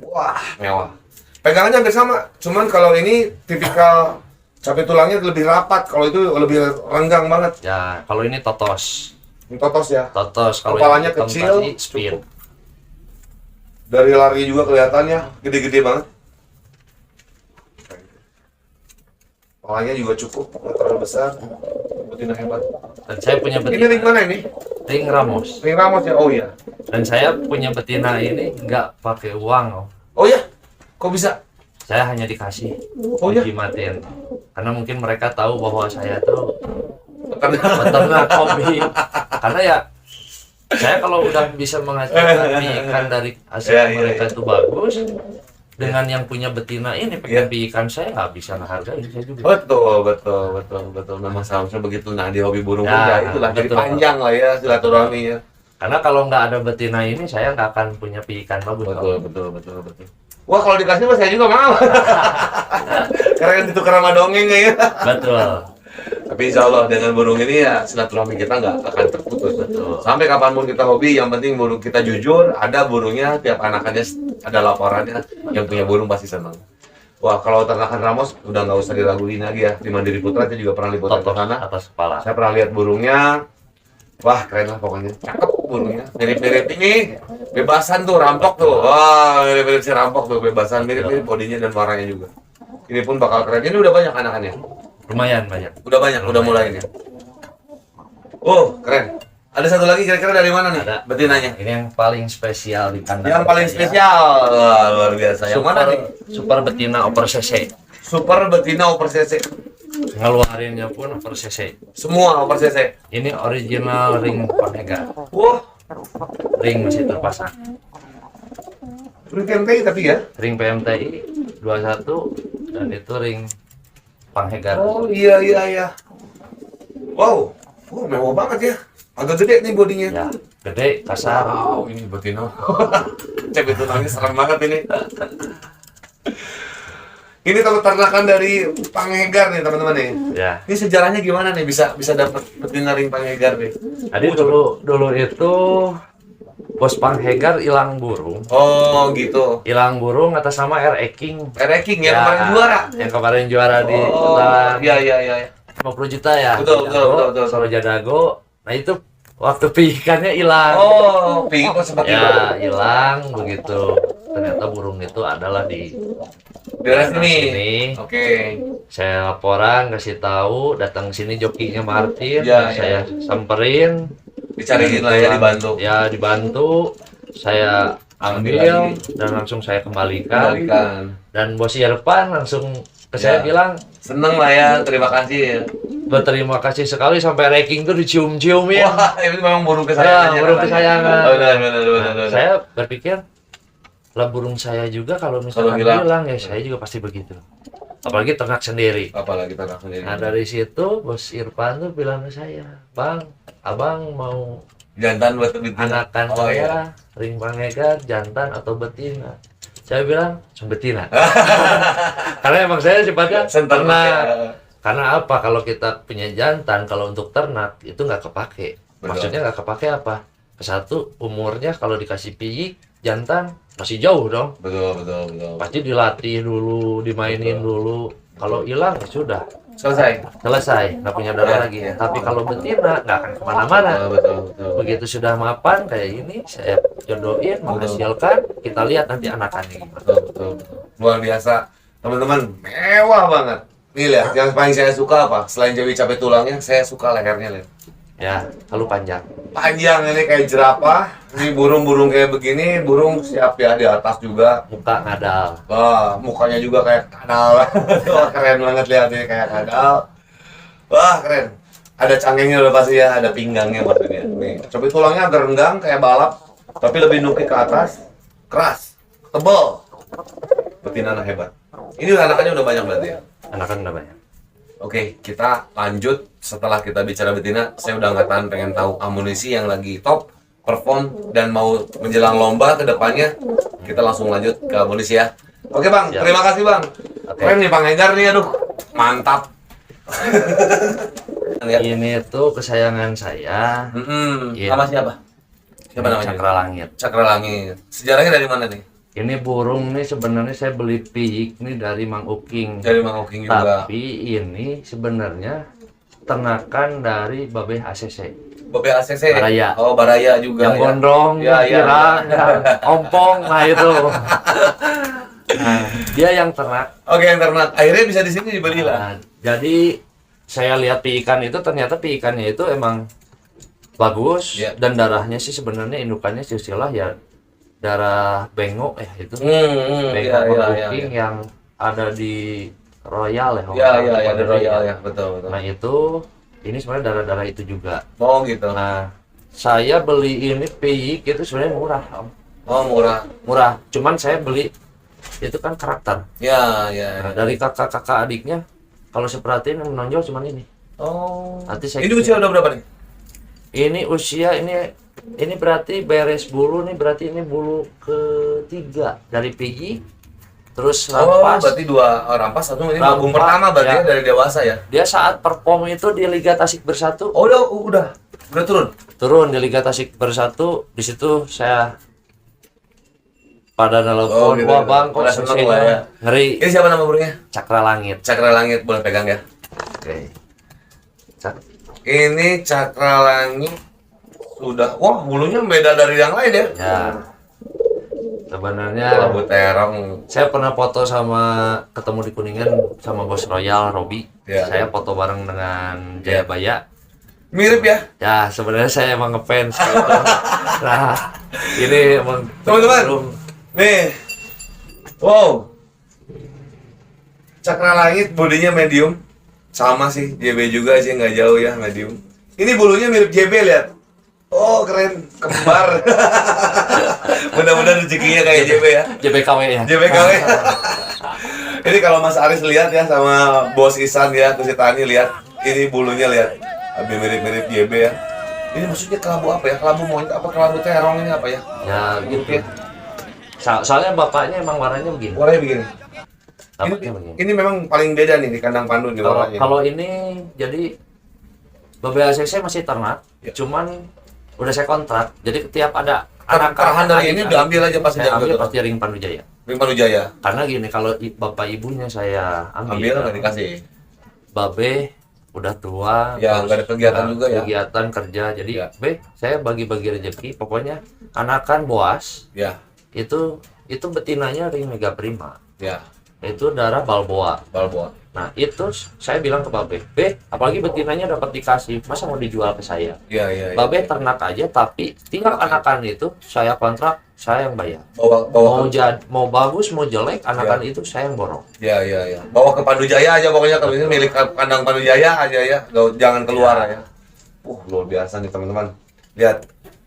Wah, mewah. Pegangannya hampir sama, cuman kalau ini tipikal capit tulangnya lebih rapat, kalau itu lebih renggang banget. Ya, kalau ini totos. Ini totos ya. Totos kalau Kepalanya yang hitam kecil, tadi, spin. Dari lari juga kelihatannya gede-gede banget. Kepalanya juga cukup, nggak terlalu besar. Betina hebat. Dan saya punya Ini ring betina mana ini? ring Ramos. Ring Ramos ya? Oh iya. Dan saya punya betina ini nggak pakai uang, Om. Oh iya? Kok bisa? Saya hanya dikasih, Oh iya? dijimatin. Karena mungkin mereka tahu bahwa saya tuh Karena peternak hobi. Karena ya saya kalau udah bisa menghasilkan ikan dari hasil Iya, iya, mereka iya. itu bagus, dengan yang punya betina ini pengen Iya. ikan saya nggak bisa ngehargain saya juga. betul. Memang seharusnya begitu. Nah, di hobi burung pun Ya, ya itulah jadi betul. panjang lah ya silaturahmi ya. Karena kalau nggak ada betina ini saya nggak akan punya ikan bagus. Om. Betul. Wah, kalau dikasih mah saya juga mau. Karena ditukar sama dongeng ya. Betul. Tapi insya Allah dengan burung ini ya silaturahmi kita nggak akan terputus. Betul. Sampai kapanpun kita hobi, yang penting burung kita jujur, ada burungnya, tiap anakannya ada laporannya, yang punya burung pasti senang. Wah, kalau ternakan Ramos udah nggak usah diraguin lagi ya. Di Mandiri Putra saya juga pernah liputan ke Totos sana. atas kepala. Saya pernah lihat burungnya. Wah, keren lah pokoknya. Cakep burungnya. Mirip-mirip ini. Bebasan tuh, rampok tuh. Wah, mirip-mirip si rampok tuh, bebasan. Mirip-mirip bodinya dan warnanya juga. Ini pun bakal keren. Ini udah banyak anakannya. Lumayan banyak. Udah banyak, udah mulai ini. Oh, keren. Ada satu lagi kira-kira dari mana nih? Ada. Betinanya. Ini yang paling spesial di kandang. Yang paling saya. spesial. Wah, luar biasa. Yang Super, mana nih? super betina over cc. Super betina over cc. Ngeluarinnya pun over cc. Semua over cc. Ini original ring Panega. Wah, Ring masih terpasang. ring PMTI tapi ya. Ring PMTI 21 dan itu ring Panghegar. Oh iya. Wow, mewah banget ya. Agak gede nih bodinya. Ya, gede, kasar. Wow, ini betina. Cek tulangnya serem banget ini. Ini ternakan dari Panghegar nih teman-teman nih. Ya. Ini sejarahnya gimana nih bisa dapat betina ring Panghegar nih? Jadi dulu itu bos Panghegar hilang burung. Oh gitu. Hilang burung atas nama R. King. Ranking yang kemarin juara. Yang kemarin juara di Oh, setelah iya. 50 juta ya. Betul. Solo Jadago. Nah itu waktu ikannya hilang. Oh, pink kok sempat Ya, hilang begitu. Ternyata burung itu adalah di daerah daerah sini. Oke. Saya laporan, kasih tahu, datang sini jokinya Martin, Ya, saya samperin, Dicariin lah ya, dibantu. Ya dibantu, saya Ambil ambil lagi. dan langsung saya kembalikan. Kembalikan. Dan bos Irfan langsung ke saya Ya. bilang, Seneng lah ya, terima kasih. berterima kasih sekali sampai ranking tuh dicium-cium ya. Wah, ini memang burung kesayangan. Burung kesayangan. Benar. Nah, saya berpikir, lah burung saya juga kalau misalnya Kalau hilang ya saya juga pasti begitu. Apalagi ternak sendiri. Apalagi ternak sendiri. Nah dari situ bos Irfan tuh bilang ke saya, Bang, abang mau Jantan buat betina. anakan Oh, saya iya. ring Panghegar jantan atau betina? Saya bilang betina. Karena emang saya sifatnya Senternak ternak. ya. Karena apa? Kalau kita punya jantan, kalau untuk ternak itu nggak kepake. Betul. Maksudnya nggak kepake apa? Satu, umurnya kalau dikasih piyik jantan masih jauh dong. Betul. Pasti dilatih dulu, dimainin Betul. dulu. Kalau hilang ya sudah. selesai, nggak punya darah Ya, lagi. ya. Tapi kalau betina nggak akan kemana-mana. Betul. Begitu sudah mapan kayak ini, saya jodohin, menghasilkan, kita lihat nanti anakannya gimana. Betul. Luar biasa. Teman-teman, mewah banget. Nih lihat, yang paling saya suka apa? Selain Jawi capek tulangnya, saya suka lehernya, lihat. Ya, lalu panjang. Panjang ini kayak jerapah. Ini burung-burung kayak begini, burung siap ya di atas juga. Muka ngadal. Wah, mukanya juga kayak kadal. Wah, keren banget lihatnya kayak kadal. Wah, keren. Ada cangkengnya udah pasti ya, ada pinggangnya maksudnya. Nih, coba tulangnya agak renggang kayak balap, tapi lebih nukik ke atas, keras, tebal. Betina anak hebat. Ini anakannya udah banyak berarti ya. Anakan udah banyak. Oke, kita lanjut. Setelah kita bicara betina, saya udah nggak tahan pengen tahu amunisi yang lagi top, perform, dan mau menjelang lomba ke depannya. Kita langsung lanjut ke amunisi ya. Oke Bang, Siap. terima kasih Bang. Oke. Keren nih Bang Egar nih, aduh, mantap. Ya. Ini tuh kesayangan saya. Iya. Sama siapa? Siapa Ini namanya? Cakra Langit. Cakra Langit. Sejarahnya dari mana nih? Ini burung nih sebenarnya saya beli piyik nih dari Mang Uking. Dari Mang Uking juga. Tapi ini sebenarnya ternakan dari Babeh ACC. Babe ACC. Baraya. Oh, Baraya juga. Yang ya. gondrong, Ya, yang ya. pirang, yang ompong, nah itu. Nah, dia yang ternak. Oke, yang ternak. Akhirnya bisa di sini dibeli lah. Nah, jadi saya lihat piikan itu ternyata piikannya itu emang bagus Ya. dan darahnya sih sebenarnya indukannya silsilah ya darah bengok itu. Bengok Iya, Mang iya, Uking iya. yang ada di Royal ya. Iya, ada Royal ya, betul. Nah itu ini sebenarnya darah-darah itu juga. Oh gitu. Nah saya beli ini piik itu sebenarnya murah, Om. Oh murah. Murah. Cuman saya beli itu kan karakter. Ya. Nah, dari kakak-kakak adiknya kalau saya perhatiin yang menonjol cuman ini. Oh. Nanti saya Ini usia udah berapa nih? Ini usia ini berarti beres bulu nih berarti ini bulu ketiga dari PI. Terus rampas. Berarti dua rampas satu ini Rampas, album pertama berarti ya. ya, dari dewasa ya. Dia saat perform itu di Liga Tasik Bersatu. Oh udah turun. Turun di Liga Tasik Bersatu, di situ saya pada nelpon, gitu. wah bang kok Udah seneng suksesnya lah ya. ngeri. Ini siapa nama burungnya? Cakra Langit. Cakra Langit, boleh pegang ya. Oke. Ini Cakra Langit sudah, wah bulunya beda dari yang lain ya. Ya. Sebenarnya Kelabu terong. saya pernah foto sama ketemu di Kuningan sama Bos Royal Robi. Ya. Saya foto bareng dengan Jayabaya. Mirip ya. Ya sebenarnya saya emang ngefans gitu. Nah ini emang Teman-teman. burung. Nih. Wow. Cakra Langit bodinya medium. Sama sih, JB juga sih nggak jauh ya, medium. Ini bulunya mirip JB, lihat. Oh, keren, kembar. Mudah-mudahan rezekinya kayak JB ya. JBKW ya. JBKW. Ini kalau Mas Aris lihat ya sama Bos Isan ya, terus Tani lihat. Ini bulunya lihat. Habis mirip-mirip JB ya. Ini maksudnya kelabu apa ya? Kelabu monyet apa kelabu terong ini apa ya? Ya gitu. Soalnya bapaknya emang warnanya begini. Warnanya begini. Bapaknya begini. Ini memang paling beda nih di kandang Pandu nih warnanya. Kalau ini jadi Babe ACC masih ternak, Ya. cuman udah saya kontrak. Jadi setiap ada Kerahan dari ini udah ambil aja pasti saya ambil diambil. pasti ring Pandu Jaya. Ring Pandu Jaya. Karena gini kalau bapak ibunya saya Ambil nggak dikasih. Babe udah tua, Ya, terus nggak ada kegiatan nggak juga ya. kegiatan kerja, jadi Ya. saya bagi-bagi rezeki. Pokoknya anakan boas Ya, itu betinanya ring Mega Prima, ya. itu darah Balboa. Balboa. Nah itu saya bilang ke Babe, apalagi betinanya dapat dikasih, masa mau dijual ke saya? Ya, ya. Babe ternak aja, tapi tinggal anakan itu saya kontrak, saya yang bayar. Bawa ke, Mau bagus, mau jelek, anakan itu saya yang borong. ya, ya, ya. Bawa ke Pandu Jaya aja pokoknya kalau ini milik kandang Pandu Jaya aja ya. Jangan keluar ya. Luar biasa nih teman-teman. Lihat,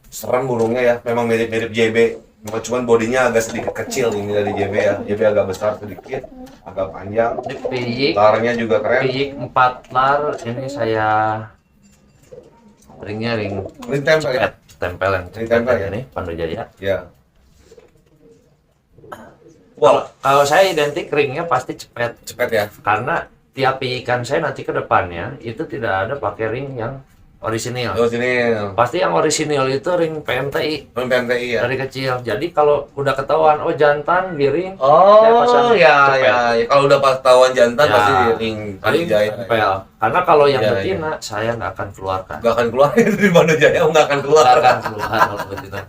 serem burungnya ya. Memang mirip-mirip JB. Cuman bodinya agak sedikit kecil ini dari JB ya. JB agak besar sedikit, agak panjang. Ini piyik, Larnya juga keren. piyik 4 lar, ini saya ringnya ring Ini tempel ya. tempelan. Ring tempel ya? Ini Pandu Jaya. Ya. Kalau saya identik ringnya pasti cepet, Cepet ya. karena tiap piyikan saya nanti ke depannya itu tidak ada pakai ring yang orisinil. Oh sini. Pasti yang orisinil itu ring PMTI PMTI ya. dari kecil. Jadi kalau udah ketahuan, oh jantan giring, saya Oh pasang ya, cepet. ya. Kalau udah pas tahuan jantan Ya, pasti ring ring Jaya. tempel. Karena kalau yang Ya, betina saya nggak akan keluarkan. Gak akan keluar dari Bando Jaya, nggak akan keluar. Nggak akan keluar kalau betina.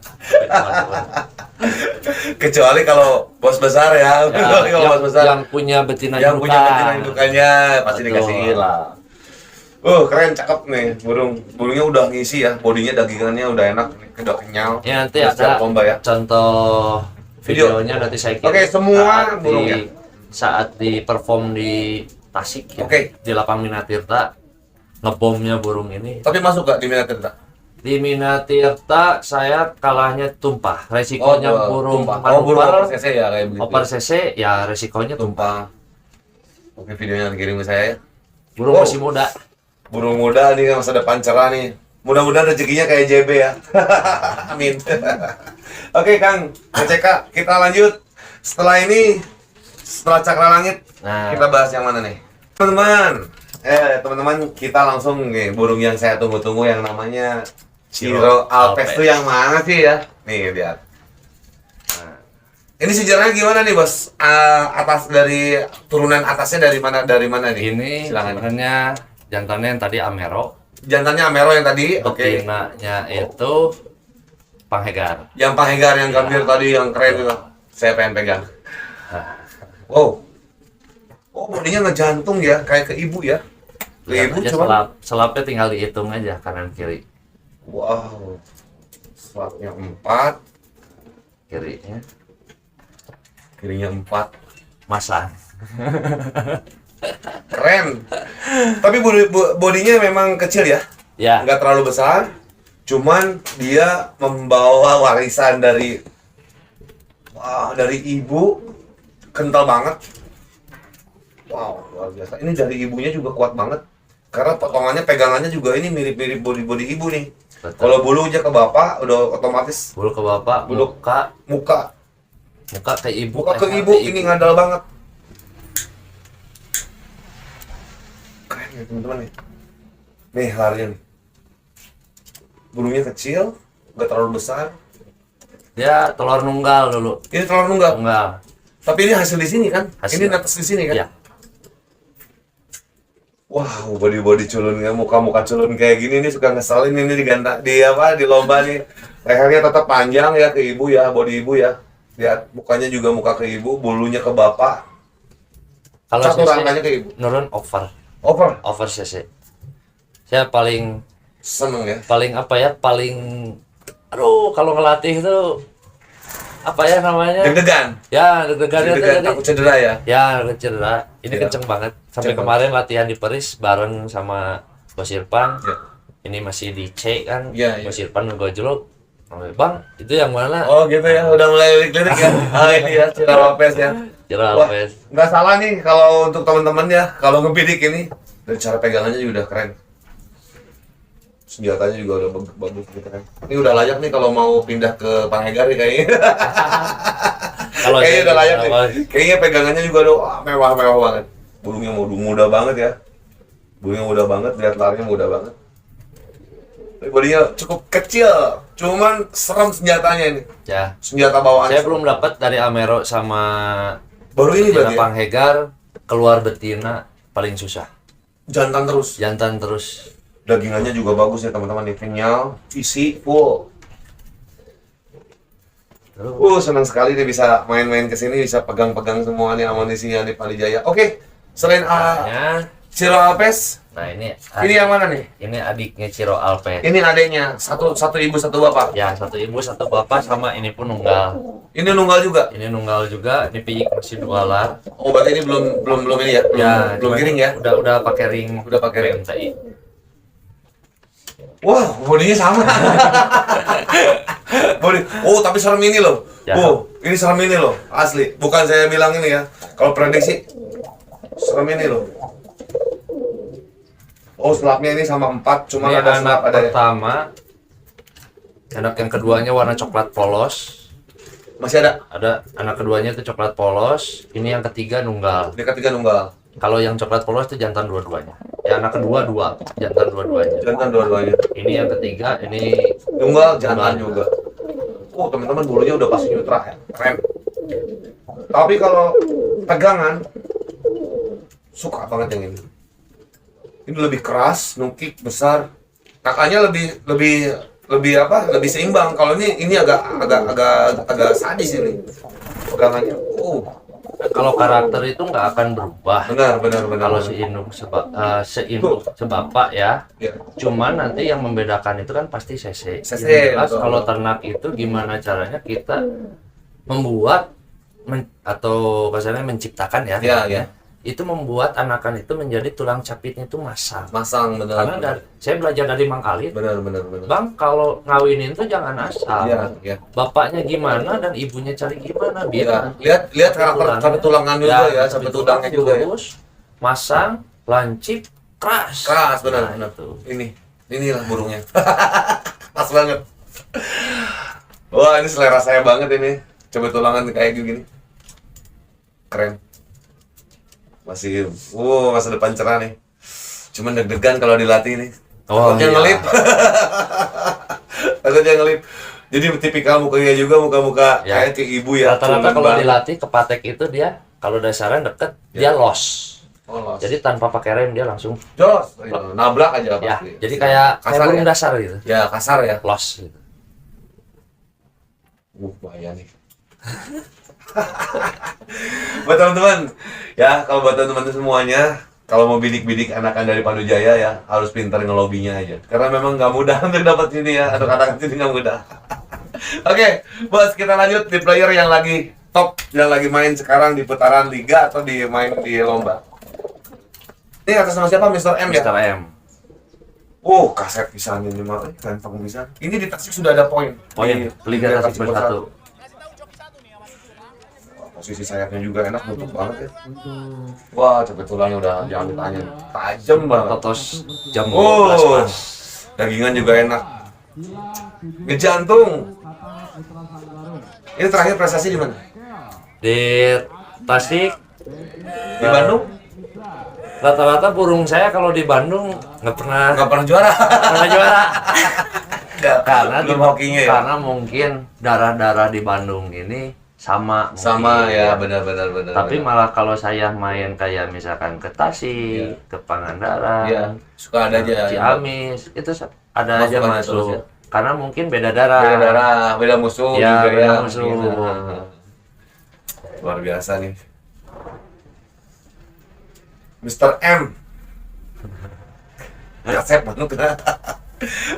Kecuali kalau bos besar ya. Ya, Kecuali kalau bos besar. yang punya betina Yang punya indukan. betina indukannya pasti Betul. dikasihin lah. Keren, cakep nih burungnya udah ngisi ya, bodinya dagingannya udah enak, udah kenyal. Ya, nanti Udah siap ada lomba ya. contoh Video. videonya nanti saya kirim. Oke, semua saat burung ya? saat di perform di Tasik ya, Oke. di lapang Minatirta, ngebomnya burung ini. Tapi masuk gak di Minatirta? Di Minatirta saya kalahnya tumpah. Resikonya burung burung manuver, over CC ya kayak begitu. over CC ya resikonya tumpah. Tumpah. Oke, videonya dikirim ke saya ya. Burung Oh. masih muda. Burung muda nih masa depan cerah nih. Mudah-mudahan rezekinya kayak JB ya. Amin. Oke Kang, CK, kita lanjut. Setelah Cakra Langit, Nah. kita bahas yang mana nih? Teman-teman, kita langsung nih burung yang saya tunggu-tunggu yang namanya Ciro Alpes itu yang mana sih ya? Nih lihat. Nah, ini sejarahnya gimana nih bos? Atas dari turunan atasnya dari mana nih? Ini Silakan. sebenarnya jantannya yang tadi Amero, Jantannya Amero yang tadi, oke. betinanya itu Panghegar. Yang Panghegar yang gambir tadi yang keren itu. Saya pengen pegang. Wow. Oh, bodinya ngejantung ya, kayak ke ibu ya. Ke Lihat ibu aja cuma. selapnya tinggal dihitung aja kanan kiri. Wow. Slapnya 4, Kirinya kirinya 4. masang. Keren. Tapi bodinya memang kecil ya. Ya, Nggak terlalu besar. Cuman dia membawa warisan dari ibu, kental banget. Wow, luar biasa. Ini dari ibunya juga kuat banget. Karena potongannya, pegangannya juga ini mirip-mirip body ibu nih. betul. Kalau bulu aja ke bapak udah otomatis Bulu ke bapak, Bulu. muka muka ke ibu. ke ibu ini ngandal banget. Keren ya teman-teman nih. Nih larinya nih. Burungnya kecil, nggak terlalu besar. Dia telur nunggal dulu. Ini telur nunggal. Nunggal. Tapi ini hasil di sini kan? Hasil. Ini netes di sini kan? Ya. Wow, body culunnya, muka culun kayak gini nih suka ngeselin ini di lomba nih. Lehernya tetap panjang ya ke ibu ya, body ibu ya. Lihat mukanya juga muka ke ibu, bulunya ke bapak. Kalau Satu CC rangkanya ke ibu. nurun over Over. CC. Saya paling Seneng ya. paling aduh kalau ngelatih itu apa ya namanya? Deg-degan. Ya, deg-degannya tuh Deg-degan tadi. takut cedera ya. Ya, cedera. Ini Ya. kenceng banget. Sampai Kenceng kemarin latihan di Peris bareng sama Bos Irfan. Ya. Ini masih di C kan. Ya, ya. Bos Irfan ngegojlok. Bang, itu yang mana? Oh gitu ya, udah mulai lirik-lirik ya. Ah ini ya, Ciro Alpes ya. Ciro Wah, Alpes. nggak salah nih kalau untuk teman-teman ya, kalau ngebidik ini dari cara pegangannya juga udah keren. Senjatanya juga udah bagus gitu kan. Ini udah layak nih kalau mau pindah ke Panghegar nih kayaknya. Kalau Kayaknya udah layak nih. apa? Kayaknya pegangannya juga udah mewah banget. Burungnya muda banget ya. Burungnya muda banget, lihat larinya muda banget. Tapi bodinya cukup kecil, cuman serem senjatanya ini. Ya. Senjata bawaan. Saya belum dapat dari Amero sama Baru ini betina berarti ya? Panghegar keluar betina paling susah. Jantan terus. Jantan terus. Dagingannya juga bagus ya teman-teman, nih kenyal, isi, full. Terus Senang sekali nih bisa main-main ke sini, bisa pegang-pegang semua nih amunisinya di Palijaya. Oke, selain nah, Ciro Alpes, nah ini yang mana nih? ini adiknya Ciro Alpes. Ini adeknya, satu ibu satu bapak. Ya, satu ibu satu bapak sama ini pun nunggal. Ini nunggal juga. Ini nunggal juga, ini piik masih 2 lar. Oh, berarti ini belum ini ya? Belum cuman giring ya? Udah pakai ring, Udah pakai ring. PMTI. Wah, bodinya sama. Tapi serem ini loh. Ya. Ini serem ini loh, asli. Bukan saya bilang ini ya. Kalau prediksi, serem ini loh. Selapnya ini sama 4, cuma Ini ada anak selap ada ya. pertama. Anak yang keduanya warna coklat polos. Masih ada. Ada anak keduanya itu coklat polos. Ini yang ketiga nunggal. Dia ketiga nunggal. Kalau yang coklat polos itu jantan dua-duanya. Yang anak kedua dua, jantan dua-duanya. Jantan dua-duanya. Ini yang ketiga, ini Tunggal jantan juga. Oh, teman-teman bulunya udah pasti nyutra ya. Keren. Tapi kalau pegangan suka banget yang ini. Ini lebih keras, nukik besar. Kakaknya lebih apa? Lebih seimbang. Kalau ini agak sadis ini. Pegangannya. kalau karakter itu nggak akan berubah. Benar. Kalau seinduk sebapak ya. Ya. Cuman nanti yang membedakan itu kan pasti CC. CC, Yang jelas betul. kalau ternak itu gimana caranya kita membuat atau kasarnya menciptakan ya. Ya. Itu membuat anakan itu menjadi tulang capitnya itu masang. Masang benar. Karena saya belajar dari Mang Khalid. Benar. Bang, kalau ngawinin tuh jangan asal. Ya. Bapaknya gimana dan ibunya cari gimana biar Ya. Lihat karakter sampai tulangan juga ya, sampai tulangnya juga ya. lurus, masang, lancip, keras. Keras benar. Itu. Inilah burungnya. Pas banget. Wah, ini selera saya banget ini. Coba tulangan kayak gini. Keren. Masih masa depan cerah nih. Cuman deg-degan kalau dilatih nih. Takutnya iya. ngelip. Takutnya ngelip. Jadi tipikal mukanya juga muka-muka Ya. kayak ke ibu ya. Rata-rata cuman kalau banget. dilatih ke patek itu dia kalau dasarnya deket dia loss. Oh, Jadi tanpa pakai rem dia langsung jos, nabrak aja ya. pasti. Jadi kayak kasar burung ya? dasar gitu. Ya kasar ya. Loss gitu. Bahaya nih. Buat teman-teman, ya kalau buat teman-teman semuanya, kalau mau bidik-bidik anakan dari Pandu Jaya ya harus pintar ngelobinya aja. Karena memang nggak mudah untuk dapat sini ya, anak-anak sini nggak mudah. Oke, bos kita lanjut di player yang lagi top, yang lagi main sekarang di putaran liga atau di main di lomba. Ini atas nama siapa? Mr. M ya? Mr. M. Oh, kaset pisan ini mah, kantong pisan. Ini di Tasik sudah ada poin. Poin Liga Tasik bersatu. Posisi sayapnya juga enak, nutup banget ya. Wah, cepet tulangnya udah jangan ditanya, tajam banget. Totos jam 12 Oh, pas. dagingan juga enak. Ngejantung. Ini terakhir prestasi di mana? Di Tasik Di Bandung? rata-rata burung saya kalau di Bandung nggak pernah Juara. juara. Karena belum hokinya ya. karena mungkin darah-darah di Bandung ini sama Sama mungkin. ya, benar. Tapi malah kalau saya main kayak misalkan ke Tasik, ke Pangandaran, Iya, suka ada aja. Ciamis, itu ada Masuk aja aja masuk. terus ya? Karena mungkin beda darah. Beda darah, beda musuh Ya, juga beda ya. musuh. Gitu. Luar biasa nih. Mr. M. Kasep banget.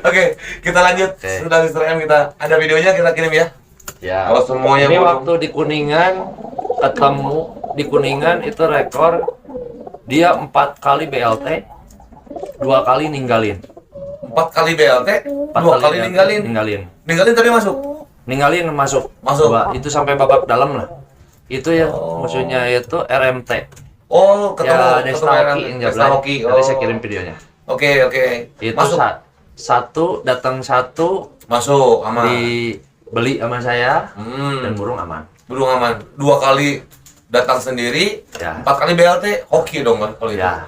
Oke, kita lanjut. Oke. Sudah Mr. M kita ada videonya kita kirim ya. Ya. Kalau semuanya Ini burung. waktu di Kuningan ketemu di Kuningan itu rekor dia 4 kali BLT, 2 kali ninggalin. 4 kali BLT, 4 2 kali ninggalin. Ninggalin tapi masuk. Ninggalin masuk. Masuk. Itu sampai babak dalam lah. Itu ya musuhnya itu RMT. Oh, ketemu Ya, Desta Hoki yang Desta jablay. Hoki. Nanti saya kirim videonya. Oke. Itu Masuk. satu datang satu Masuk aman. dibeli sama saya dan Hmm. burung aman. Burung aman. 2 kali datang sendiri, Ya. 4 kali BLT, hoki dong kan kalau itu. Ya.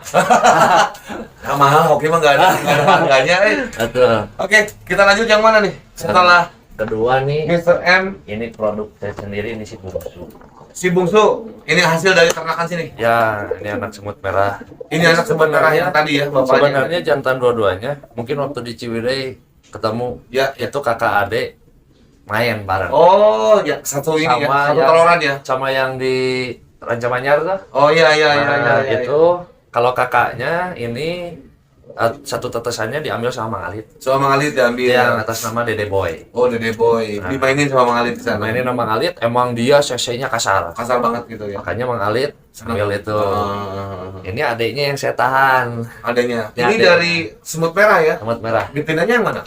Nah, mahal hoki mah nggak ada harganya. Betul. Oke, kita lanjut yang mana nih? Setelah Kedua nih, Mr. M, ini produk saya sendiri, ini si bungsu. si bungsu, ini hasil dari ternakan sini. Ya, ini anak semut merah. Ini anak sebenarnya yang tadi ya, bapaknya. Sebenarnya jantan dua-duanya. Mungkin waktu di Ciwidey ketemu, Ya. itu kakak adik main bareng. Oh, ya satu ini ya, satu yang- teloran ya. Sama yang di Rancamanyar tuh. Oh iya. Nah, itu kalau kakaknya ini satu tetesannya diambil sama Mang Alit. Sama Mang Alit diambil. Yang atas nama Dede Boy. Oh, Dede Boy. Nah. Dimainin sama Mang Alit di sana. Mainin sama Mang Alit, emang dia cc-nya kasar. Kasar banget gitu ya. Makanya Mang Alit ambil itu. Ini adiknya yang saya tahan. Adanya. Ya, Ini ada. dari semut merah ya. Semut merah. Betinanya yang mana?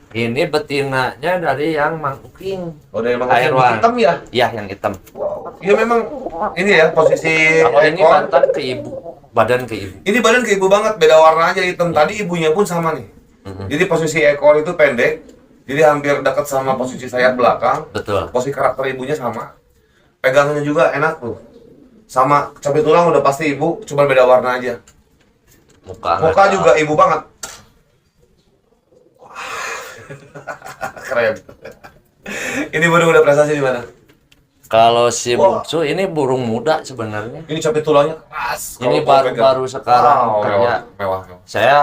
Ini betinanya dari yang Mang Uking. Oh, dari Mang Air Uking. Wan. Hitam ya. Iya, yang hitam. Iya memang ini ya posisi Kalau ini ekor. mantan ke ibu, badan ke ibu. Ini badan ke ibu banget, beda warna aja hitam. Tadi ibunya pun sama nih. Jadi posisi ekor itu pendek, jadi hampir dekat sama posisi sayap belakang. Betul. Posisi karakter ibunya sama. Pegangannya juga enak tuh. sama cabai tulang udah pasti ibu, cuma beda warna aja. Muka Muka juga ibu banget. Wah. Keren. Ini burung udah prestasi di mana? Kalau si Wah. bungsu ini burung muda sebenarnya. Ini cabai tulangnya keras. Ini Kalau pegang. baru sekarang Wow, kerja. mewah. Saya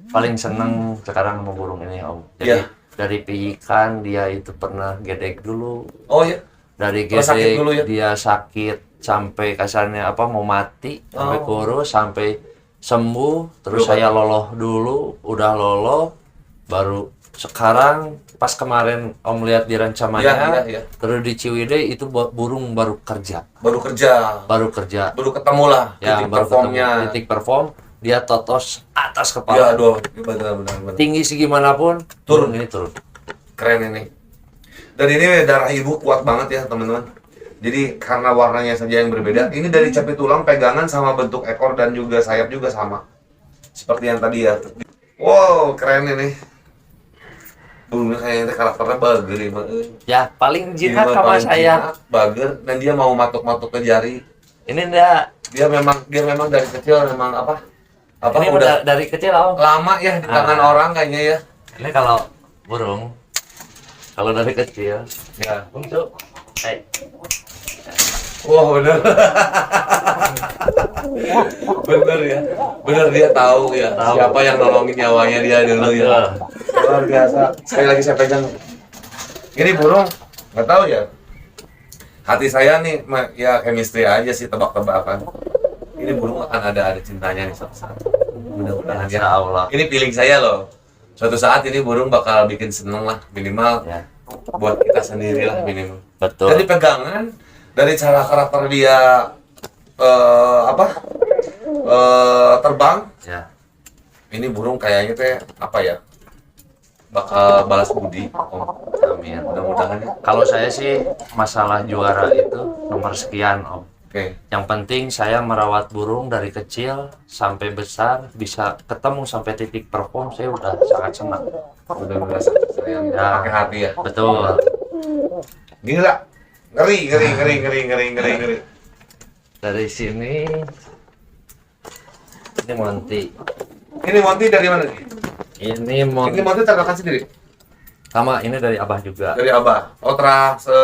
paling seneng sekarang sama burung ini Om. Jadi Iya. dari piikan dia itu pernah gedek dulu. Oh iya. Dari Pernah sakit gedek dulu ya? dia sakit sampai kasarnya apa mau mati, sampai Oh. kurus, sampai sembuh. Terus Dulu. saya loloh dulu, udah loloh, baru sekarang pas kemarin Om lihat di rancamannya, Iya. terus di Ciwidey itu burung baru kerja, Baru kerja. baru kerja. Baru ketemu lah Ya, titik baru performnya. ketemu titik perform, dia totos atas Ya, kepala. aduh, benar. Tinggi segimanapun, Turun. burung ini turun. Keren ini. Dan ini darah ibu kuat banget ya teman-teman. Jadi karena warnanya saja yang berbeda. Ini dari cabai tulang pegangan sama bentuk ekor dan juga sayap juga sama. Seperti yang tadi ya. Wow, keren ini. Burungnya kayaknya karakternya bager ya, Mbak. Ya, paling jinak Ini sama paling saya. jinak, bager, dan dia mau matuk-matuk ke jari. Ini enggak. Dia memang dari kecil memang apa? Ini Udah dari kecil Om. lama ya di tangan orang kayaknya ya. Ini kalau burung, kalau dari kecil, Ya. untuk Wah, bener. Bener ya. Bener dia tahu ya. Tahu. Siapa yang nolongin nyawanya dia dulu ya. Luar biasa. Sekali lagi saya pegang. Ini burung, nggak tahu ya. Hati saya nih, ya chemistry aja sih, tebak-tebakan. Ini burung akan ada cintanya nih suatu saat. Mudah-mudahan Insya ya. Allah. Ini feeling saya loh. Suatu saat ini burung bakal bikin seneng lah, minimal Ya, buat kita sendiri lah minimal. betul. Dari pegangan, dari cara karakter dia terbang, Ya, ini burung kayaknya teh apa ya? Bakal balas budi. Om. amin. Mudah-mudahan ya. Kalau saya sih masalah juara itu nomor sekian Om. Oke. Yang penting saya merawat burung dari kecil sampai besar, bisa ketemu sampai titik perform, saya udah sangat senang. Udah merasa sayang Ya. pakai hati ya. Betul. Gila. Ngeri. Dari sini, ini Monty. Ini Monty dari mana nih? Ini Ini Monty ternakan sendiri sama ini dari Abah juga. dari Abah. Oh,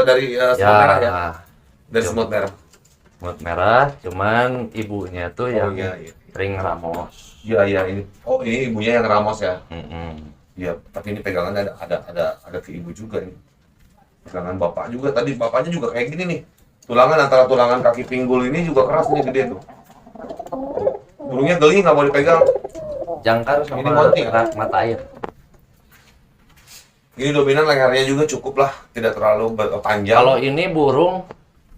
dari semut merah ya. Dari semut merah. Semut merah, cuman ibunya tuh yang iya. ring Ramos. Iya ini. Oh, ini ibunya yang Ramos ya. Mm-mm. Iya, tapi ini pegangannya ada ke ibu juga nih. Pegangan bapak juga tadi, bapaknya juga kayak gini nih. Tulangan antara tulangan kaki pinggul ini juga keras nih, gede tuh. Burungnya geli, nggak mau dipegang. Jangkar Ini sama Monty. mata air. Ini dominan lehernya juga cukup lah, tidak terlalu panjang. Kalau ini burung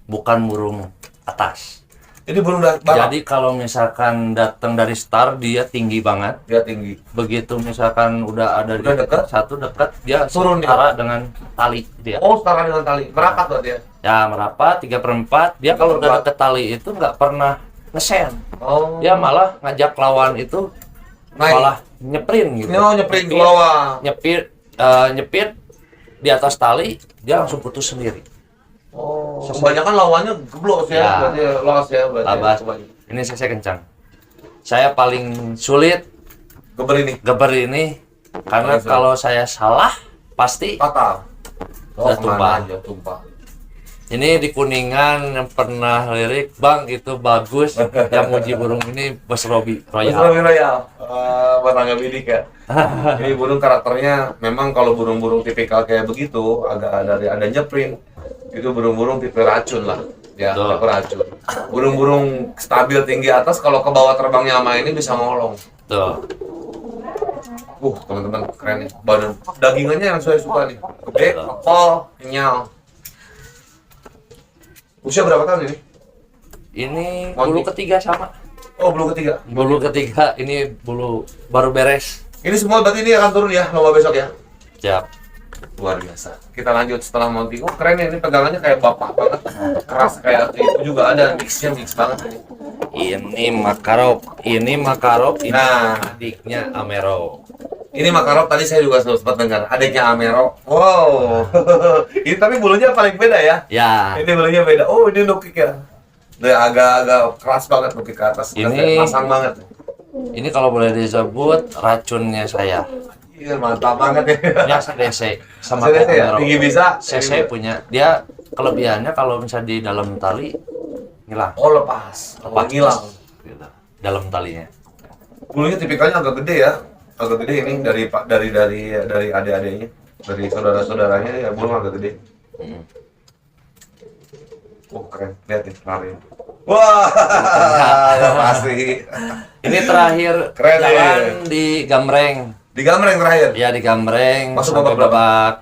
bukan burung atas. ini burung barak, Jadi kalau misalkan datang dari star dia tinggi banget. dia tinggi. Begitu misalkan udah ada Udah di dekat? satu dekat dia Turun dia. setara dengan tali dia. Oh, setara dengan tali, merapat tuh dia. Ya merapat 3/4. Dia kalau udah deket tali itu nggak pernah ngesen. Oh, Dia malah ngajak lawan itu naik. malah nyeprin gitu. Ini nyeprin ke bawah. Nyepit di atas tali dia langsung putus sendiri. Oh, kebanyakan lawannya geblos ya, Ya. berarti los ya, berarti. Labas. Kebanyakan. Ini saya kencang. Saya paling sulit Geber ini, geber ini karena Paling sulit. kalau saya salah pasti fatal. Udah tumpah. Aja, tumpah. ini di Kuningan yang pernah lirik Bang itu bagus yang muji burung ini Bos Robi Royal. Royal. Batangga bidik ya. Ini burung karakternya memang kalau burung-burung tipikal kayak begitu agak ada nyeprin. Itu burung-burung tipe racun lah. Ya, Betul. tipe racun. Burung-burung stabil tinggi atas kalau ke bawah terbangnya sama ini bisa ngolong. Tuh. Teman-teman keren nih. Badan dagingannya yang saya suka nih. Gede, kepal, kenyal. Usia berapa tahun ini? Ini Monty. bulu ketiga sama. Oh, bulu ketiga. Bulu ketiga ini bulu baru beres. Ini semua berarti ini akan turun ya lomba besok ya? Siap. Luar biasa. Kita lanjut setelah Monty. Oh, keren ya, ini pegangannya kayak bapak banget. Keras kayak itu juga ada mix banget ini. Ini Makarov, ini Nah. adiknya Amero. Ini Makarov tadi saya juga sempat dengar. Adiknya Amero. Wow. Ini tapi bulunya paling beda ya. Ya, Ini bulunya beda. Oh, ini nukik ya. Udah agak-agak keras banget bukit ke atas. Ini- Masang banget. Ini kalau boleh disebut racunnya saya. Iya, mantap banget ya. Ini CDC sama CDC ya? Kayak Tinggi bisa? CC punya. Dia kelebihannya kalau misalnya di dalam tali ngilang. Oh, lepas. Lepas Ngilang. gitu. Dalam talinya. Bulunya tipikalnya agak gede ya. Agak gede ini dari adik-adiknya. Dari saudara-saudaranya ya bulu agak gede. Oh, keren. Lihat nih, lari. Wah, ya pasti. Ini terakhir Keren, jalan ya. di Gamreng. Di Gamreng terakhir. Ya di Gamreng Masuk sampai babak berapa? babak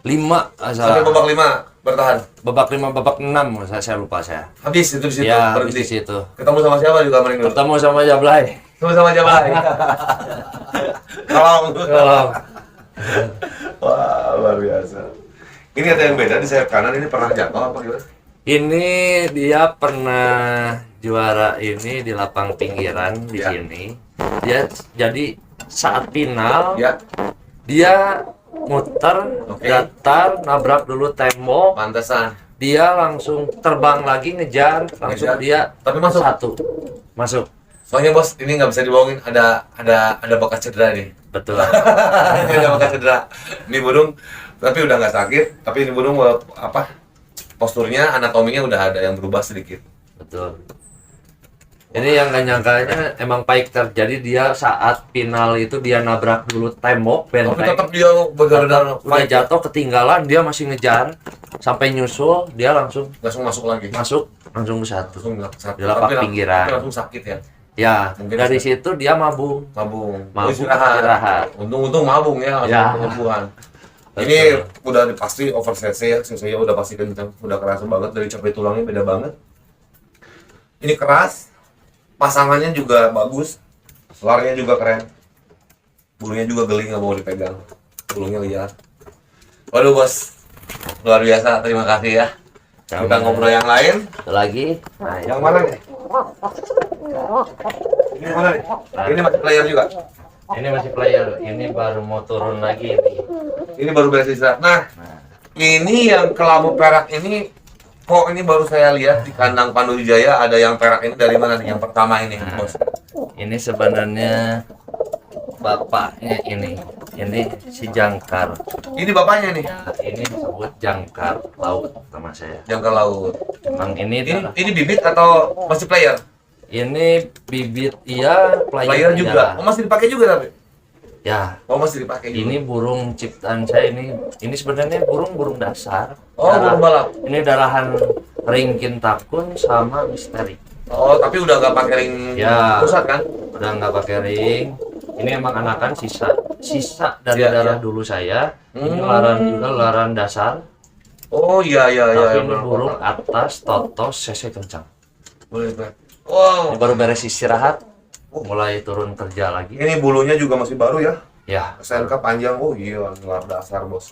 5 Sampai babak 5 bertahan. babak 5 babak 6 saya lupa saya. Habis itu di situ. Ya, habis berhenti. di situ. Ketemu sama siapa di Gamreng dulu? Ketemu sama Jablay. Ketemu sama Jablay. Kalau Kalau wah, luar biasa. Ini ada yang beda di sayap kanan ini pernah jatuh apa gimana? ini dia pernah juara ini di lapang pinggiran di Ya. sini. Dia jadi saat final Ya, dia muter, Oke. datar, nabrak dulu tembok, pantesan. dia langsung terbang lagi ngejar, langsung Ngejar. dia Tapi masuk. satu masuk. Soalnya bos, ini nggak bisa dibohongin, ada bekas cedera nih. Betul. Ada bekas cedera. Ini burung, tapi udah nggak sakit. Tapi ini burung posturnya, anatominya udah ada yang berubah sedikit. Betul. Ini yang gak nyangkanya emang baik terjadi dia saat final itu dia nabrak dulu tembok Tapi benteng. tetap dia benar-benar Udah jatuh ketinggalan dia masih ngejar sampai nyusul dia langsung langsung masuk lagi. masuk langsung ke satu. Langsung nggak sakit. Di lapak pinggiran. Tapi langsung sakit ya. Ya Mungkin dari bisa. situ dia mabung. Mabung. Mabung, Istirahat. istirahat. Untung mabung ya, langsung Ya. penyembuhan. Betul. Ini udah pasti over cc ya, cc-nya udah pasti kencang, udah keras banget, dari capek tulangnya beda banget. Ini keras, pasangannya juga bagus, larnya juga keren, bulunya juga geli nggak mau dipegang, bulunya liar. Waduh bos, luar biasa, terima kasih ya. Kita ngobrol yang lain. Satu lagi. Nah, Yang mana nih? Ini mana nih? Ini masih player juga. ini masih player. Ini baru mau turun lagi nih. Ini baru beres istirahat. Nah, ini yang kelabu perak ini, kok ini baru saya lihat di kandang Pandu Wijaya ada yang perak ini dari mana nih? Yang pertama ini, bos. Ini sebenarnya bapaknya ini. Ini si Jangkar. Ini bapaknya nih, Nah, ini disebut Jangkar laut sama saya. jangkar laut. Emang ini Ini bibit atau masih player? ini bibit iya, Player juga. iya. Oh, masih dipakai juga tapi? Ya, Oh, masih dipakai juga. ini burung ciptaan saya ini sebenarnya burung dasar. Oh, burung balap. Ini darahan ring kintakun sama misteri. Oh, tapi udah nggak pakai ring Ya. pusat kan? Udah nggak pakai ring. Ini emang anakan sisa dari Iya, darah iya. dulu saya. Ini laran juga laran dasar. Oh, iya iya iya. Tapi ini benar. burung atas totos cc kencang. Boleh, Pak. Wow. Ini baru beres istirahat, mulai turun kerja lagi. Ini bulunya juga masih baru ya. Ya, SNK panjang, oh iya, lar dasar bos.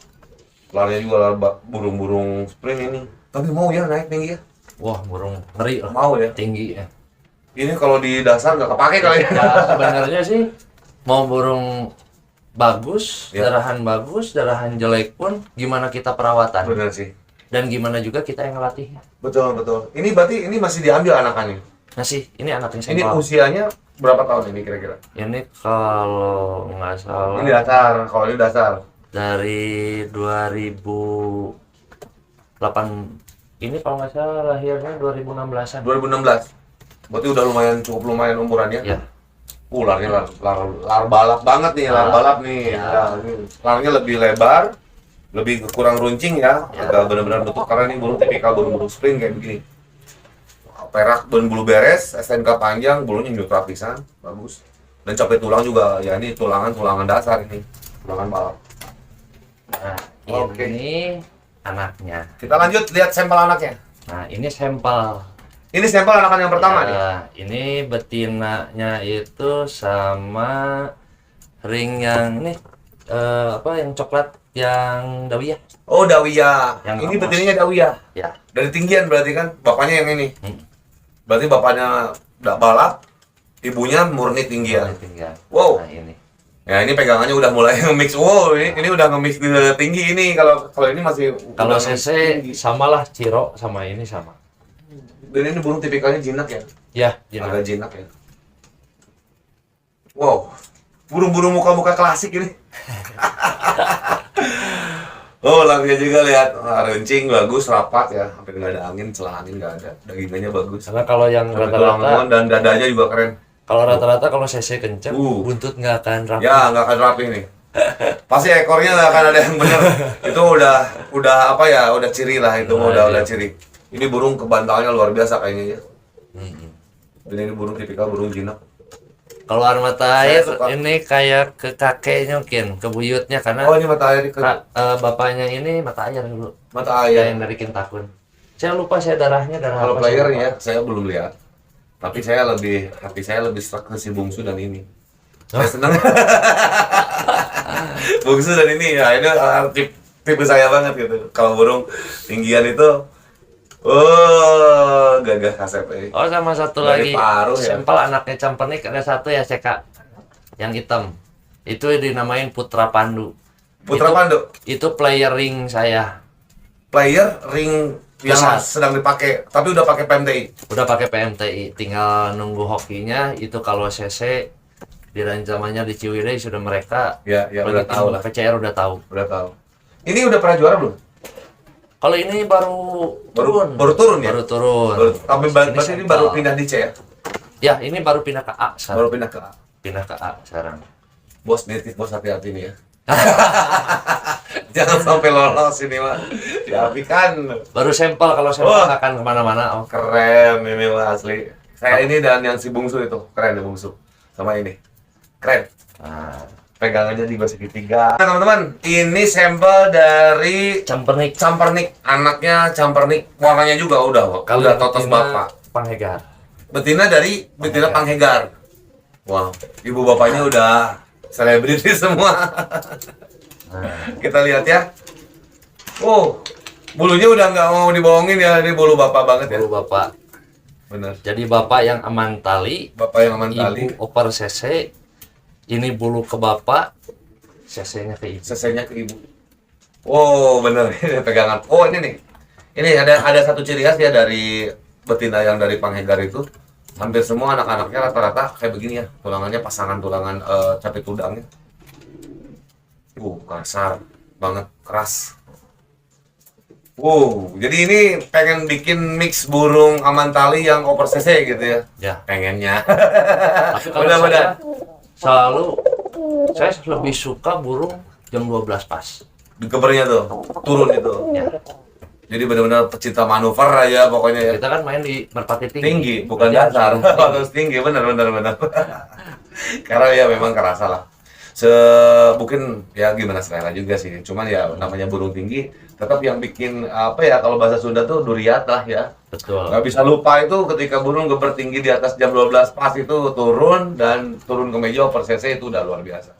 Larnya juga lar burung-burung sprint ini. Tapi mau ya naik tinggi ya? wah burung ngeri lah, Mau ya? tinggi ya. Ini kalau di dasar nggak kepake kali ya? Ya sebenarnya sih mau burung bagus, Ya. darahan jelek pun gimana kita perawatan Bener sih. dan gimana juga kita yang ngelatihnya. Betul betul. Ini berarti ini masih diambil anakannya. Nah sih, ini anak yang Ini sampel. usianya berapa tahun ini kira-kira? Ini kalau nggak salah Ini dasar. Kalau ini dasar. dari 2008 ini kalau nggak salah lahirnya 2016-an. 2016. Berarti udah cukup lumayan umurannya. Ya. Larnya lar balap banget nih, lar balap nih. Ya. Ya, ini larnya lebih lebar, lebih kurang runcing ya. Ya. Agak benar-benar bentuk karena ini burung tipikal burung spring kayak begini. Perak dan bulu beres, SNK panjang, bulunya nyut rapisan, bagus. Dan capek tulang juga, ya ini tulangan dasar ini, tulangan balap. Nah, Oke. ini anaknya. Kita lanjut lihat sampel anaknya. Nah, ini sampel. Ini sampel anakan yang pertama nih. Ya, ini betinanya itu sama ring yang ini yang coklat yang dawiyah. Oh, Dawiyah. Yang Ini emas. betinanya Dawiyah. Ya. Dari tinggian berarti kan, bapaknya yang ini. Hmm. Berarti bapaknya nggak balap, ibunya murni tinggian. Tinggal. Wow. Nah, ini. Ya ini pegangannya udah mulai nge-mix. Wow, ini udah nge-mix di tinggi ini. Kalau ini masih Kalau udah CC samalah Ciro sama ini sama. Dan ini burung tipikalnya jinak ya? Ya, jinak. Agak jinak ya. Wow, burung-burung muka-muka klasik ini. Oh, langsung juga lihat. Runcing bagus, rapat ya. Hampir nggak ada angin, celah angin nggak ada. Dagingannya bagus. Karena kalau yang Sampai tulang rata-rata, lengan dan dadanya juga keren. kalau rata-rata kalau CC kenceng, buntut nggak akan rapi. Ya, nggak akan rapi nih. Pasti ekornya nggak akan ada yang benar. Itu udah apa ya? Udah ciri lah itu, udah ciri. Ini burung kebantalnya luar biasa kayaknya ya. Dan ini burung tipikal burung jinak. Kalau air mata air suka. ini kayak ke kakeknya mungkin, ke buyutnya karena Oh, ini mata air bapaknya ini mata air dulu. mata Yang air. dari Kintakun. Saya lupa saya darah Kalau apa, player saya lupa. ya, saya belum lihat. Tapi hati saya lebih struck ke si Bungsu dan ini. Saya senang. Bungsu dan ini ya, ini tipe saya banget gitu. Kalau burung tinggian itu, oh gagah kasep. Oh, sama satu Dari lagi paruh ya? sampel anaknya Campernik ada satu ya CK yang hitam. Itu dinamain Putra Pandu. Putra Itu- Pandu, Itu player ring saya. player ring yang Besar. sedang dipakai, tapi udah pakai PMTI. Udah pakai PMTI, tinggal nunggu hokinya. Itu kalau CC di rancamannya di Ciwidey sudah mereka Ya, udah tahu lah. PCR udah tahu. Udah tahu. Ini udah pernah juara belum? Kalau ini baru turun. Baru turun ya? Baru turun. Tapi berarti ini baru pindah di C ya? Ya, ini baru pindah ke A sekarang. Baru pindah ke A. Pindah ke A sekarang. Bos nitip, bos hati-hati nih ya. Jangan sampai lolos ini mah. Diapikan. Baru sampel, kalau sampel Wah. nggak akan kemana-mana. Oh. Keren ini mah asli. Saya ini dan yang si Bungsu itu keren ya Bungsu. Sama ini. Keren. Nah, Pegangannya juga segitiga. Nah, teman-teman, ini sampel dari Campernik. Campernik. Anaknya Campernik. Warnanya juga udah totos bapak. Panghegar. Betina dari betina Panghegar. Wow, ibu bapaknya udah selebriti semua. Kita lihat ya. Oh, bulunya udah nggak mau dibohongin ya, ini bulu bapak banget ya. Bulu bapak. Bener. Jadi bapak yang aman tali, Bapak yang aman tali, ibu oper CC. Ini bulu ke bapak, CC-nya ke ibu. sesenya ke ibu. Oh, bener ini pegangan. Oh, ini nih. Ini ada satu ciri khas ya dari betina yang dari Panghegar itu. Hampir semua anak-anaknya rata-rata kayak begini ya, tulangannya pasangan tulangan capit udangnya. Kasar banget, keras. Jadi ini pengen bikin mix burung aman tali yang oper CC gitu ya. Ya. Pengennya. Tapi kalau Mudah-mudahan. saya lebih suka burung jam 12 pas. Di kebernya tuh, turun itu. Ya. Jadi benar-benar pecinta manuver aja pokoknya ya. Kita kan main di merpati Tinggi, bukan Jadi dasar. harus tinggi. Harus tinggi, benar. Karena ya memang kerasa lah. Mungkin ya gimana selera juga sih. Cuman ya namanya burung tinggi, tetap yang bikin apa ya kalau bahasa Sunda tuh duriat lah ya. Betul. Nggak bisa lupa itu ketika burung geber tinggi di atas jam 12 pas itu turun dan turun ke meja per cc itu udah luar biasa.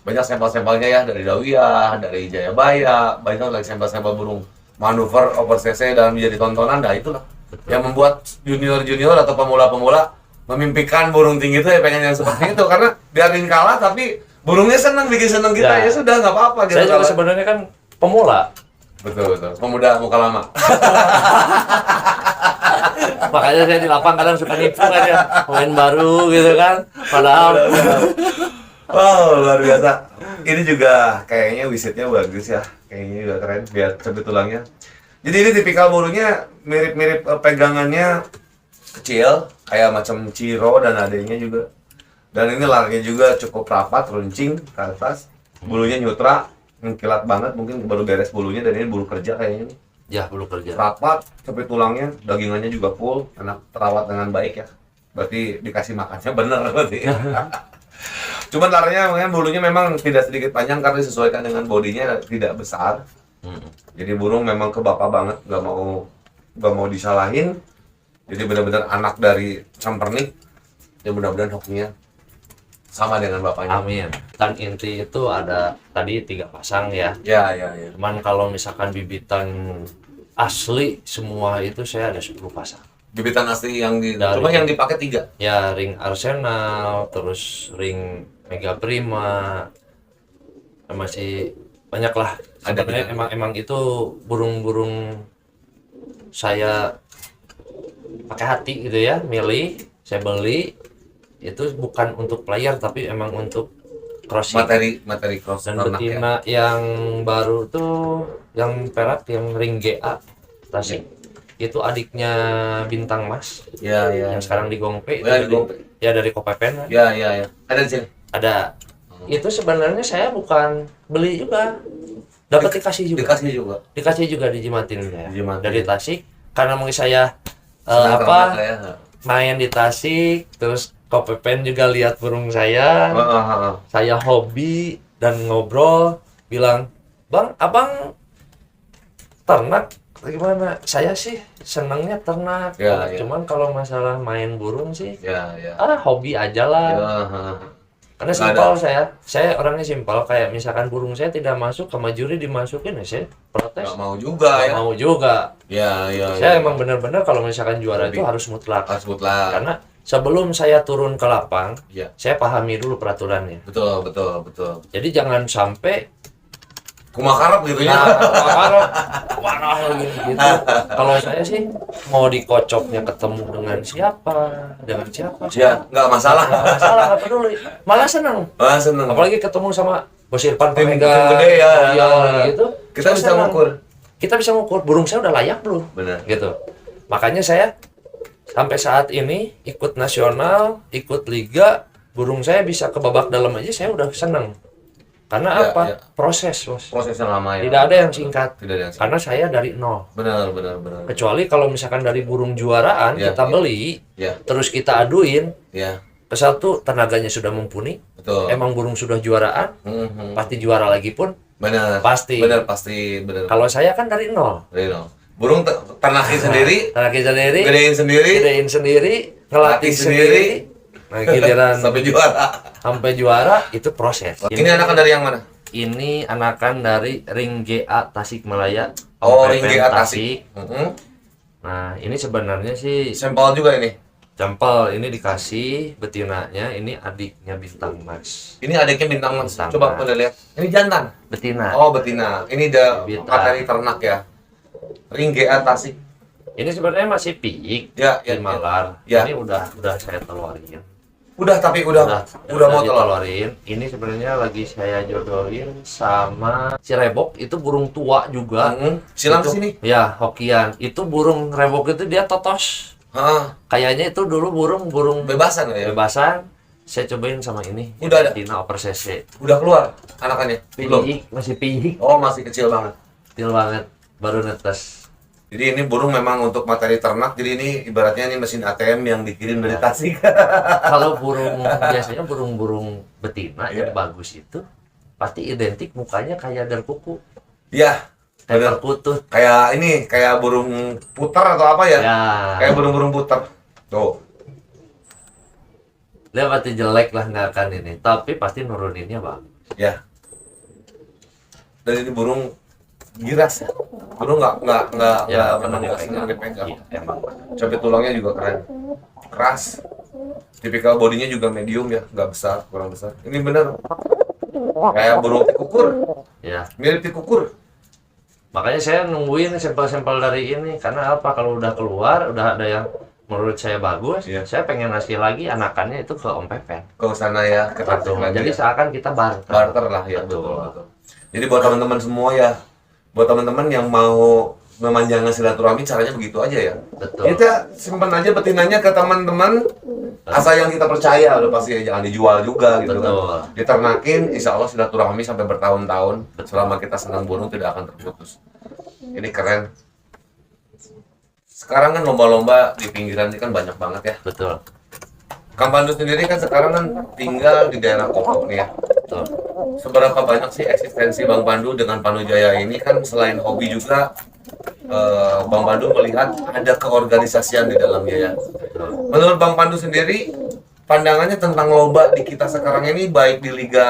Banyak sampel-sampelnya ya dari Dawiyah, dari Jayabaya, banyak lagi sampel-sampel burung manuver over cc dan menjadi tontonan. Nah itulah yang membuat junior-junior atau pemula-pemula memimpikan burung tinggi itu ya pengen yang seperti itu karena biarin kalah tapi burungnya senang bikin senang kita ya sudah nggak apa-apa gitu. Saya juga kalah. sebenarnya kan pemula. Betul pemuda muka lama. Makanya saya di lapang kadang suka nipu aja pemain baru gitu kan. Padahal Wow, luar biasa. Ini juga kayaknya wisitnya bagus ya. Kayaknya juga keren, biar cepet tulangnya. Jadi ini tipikal burungnya mirip-mirip pegangannya kecil, kayak macam Ciro dan adanya juga. Dan ini larinya juga cukup rapat, runcing ke atas. Bulunya nyutra, kilat banget, mungkin baru beres bulunya dan ini bulu kerja kayaknya nih. ya belum kerja. Rapat, cepet tulangnya, dagingannya juga full, enak terawat dengan baik ya. Berarti dikasih makannya bener berarti. Cuman larinya mungkin bulunya memang tidak sedikit panjang karena disesuaikan dengan bodinya tidak besar. Jadi burung memang ke bapak banget, nggak mau disalahin. Jadi benar-benar anak dari Campernik. Ya mudah-mudahan hokinya sama dengan bapaknya. Amin. Tan inti itu ada tadi 3 pasang ya. Ya. Cuman kalau misalkan bibitan asli semua itu saya ada 10 pasang. Bibitan asli yang Dari- cuma yang dipakai 3. Ya ring Arsenal, terus ring Mega Prima, masih banyak lah. Ada Sebenarnya emang itu burung-burung saya pakai hati gitu ya, milih. Saya beli itu bukan untuk player tapi emang untuk crossing. Materi cross Dan ternak ya. betina yang baru tuh yang perak yang ring GA Tasik itu adiknya Bintang Mas Ya, ya. yang sekarang di Gongpe Oh, ya, itu di Gongpe. ya dari Kopepen Ya, ya, ya. Ada di sini. ada. Itu sebenarnya saya bukan beli juga, dapat dikasih juga Dikasih juga. dijimatin ya Dijimatin. dari Tasik karena mungkin saya Senang apa ternak ya. main di Tasik terus Kopepen juga lihat burung saya. Saya hobi dan ngobrol bilang, "Bang, abang ternak gimana?" Saya sih senangnya ternak. Ya, ya. Cuman kalau masalah main burung sih Ya, ya. hobi aja lah. Ya, Karena Nggak simpel saya orangnya simpel, kayak misalkan burung saya tidak masuk sama juri dimasukin ya saya protes. nggak mau juga Nggak ya. mau juga. Ya, ya. Saya ya. emang benar-benar kalau misalkan juara Hobi. itu harus mutlak. Harus mutlak. Karena sebelum saya turun ke lapang, Ya. saya pahami dulu peraturannya. Betul, betul, betul. Jadi jangan sampai Kumakarap gitu ya. warah gitu. Kalau saya sih mau dikocoknya ketemu dengan siapa, Ya, nggak masalah. nggak masalah, nggak peduli, malah senang. Seneng. Apalagi ketemu sama Bos Irfan Tim Pamega, gede ya. iya, gitu. Kita Saya bisa senang. ngukur. Kita bisa ngukur burung saya udah layak belum, Benar. gitu. Makanya saya sampai saat ini ikut nasional, ikut liga, burung saya bisa ke babak dalam aja saya udah senang. Karena Ya, apa? ya. Proses, Bos. Proses yang lama ya. Tidak ada yang singkat. Tidak ada yang singkat. Karena saya dari nol. Benar, benar, benar. Kecuali kalau misalkan dari burung juaraan Ya, kita ya. beli, Ya, terus kita aduin, ya. ke satu tenaganya sudah mumpuni, Betul. emang burung sudah juaraan, Mhm. pasti juara lagi pun. Benar. Pasti. Benar, pasti, benar. Kalau saya kan dari nol. Dari nol. Burung ternakin sendiri, Tenaganya sendiri, gedein sendiri, gedein sendiri, ngelatih Latih sendiri. sendiri. Nah giliran sampai juara. sampai juara itu proses. Ini anakan dari yang mana? Ini anakan dari ring GA Tasikmalaya. Oh, Om ring Pepen GA Tasik. Nah, ini sebenarnya sih Sampel juga ini. Campel, ini dikasih betinanya, ini adiknya Bintang Mas. Ini adiknya Bintang Mas. Bintang Coba Mas. pada lihat. Ini jantan. Betina. Oh, betina. Ini ada Bintang. materi ternak ya. Ring GA Tasik. Ini sebenarnya masih piik Ya, ya, di Malar. ya. Ini udah saya telurin. Udah mau telur. Ditelurin. Ini sebenarnya lagi saya jodohin sama si rebok, itu burung tua juga. Silang Itu- sini. Ya, hokian. Itu burung rebok itu dia totos. Kayaknya itu dulu burung Bebasan ya. bebasan. Saya cobain sama ini. Udah ada? Betina Over CC. Udah keluar anakannya. Belum. Piik, masih piik. Oh, masih kecil banget. Kecil banget, baru netes. Jadi ini burung memang untuk materi ternak. Jadi ini ibaratnya ini mesin ATM yang dikirim dari Tasik. Kalau biasanya burung-burung betina Iya. yang bagus itu pasti identik mukanya kayak dari kuku, Iya. kayak Bener. perkutut. Kayak ini, kayak burung puter atau apa ya? Ya, Kayak burung-burung puter. Tuh. dia pasti jelek lah nggak akan ini, tapi pasti nuruninnya bang. Ya. Dan ini burung giras ya. Burung nggak Ya, memang nggak senang dipegang. dipegang. Iya, emang. Cabai tulangnya juga keren. Keras. Tipikal bodinya juga medium ya, nggak besar, kurang besar. Ini bener. Kayak burung tikukur, Ya, mirip tikukur. makanya saya nungguin sampel-sampel dari ini karena apa? Kalau udah keluar, udah ada yang menurut saya bagus, Iya. saya pengen ngasih lagi anakannya itu ke Om Pepen. Ke sana ya, ke Tasik Betul. lagi. Jadi ya. seakan kita barter. Barter lah ya, Betul. betul. Jadi buat teman-teman semua ya, buat teman-teman yang mau memanjangkan silaturahmi caranya begitu aja ya. Betul. Kita simpan aja betinanya ke teman-teman asal yang kita percaya, udah pasti jangan dijual juga gitu Betul. kan. Diternakin, insya Allah silaturahmi sampai bertahun-tahun selama kita senang burung tidak akan terputus. Ini keren. Sekarang kan lomba-lomba di pinggiran ini kan banyak banget ya. Betul. Kang Pandu sendiri kan sekarang kan tinggal di daerah Kopok nih ya. Betul. Seberapa banyak sih eksistensi Bang Pandu dengan Pandu Jaya ini kan selain hobi juga Bang Pandu melihat ada keorganisasian di dalamnya ya. Menurut Bang Pandu sendiri pandangannya tentang lomba di kita sekarang ini baik di liga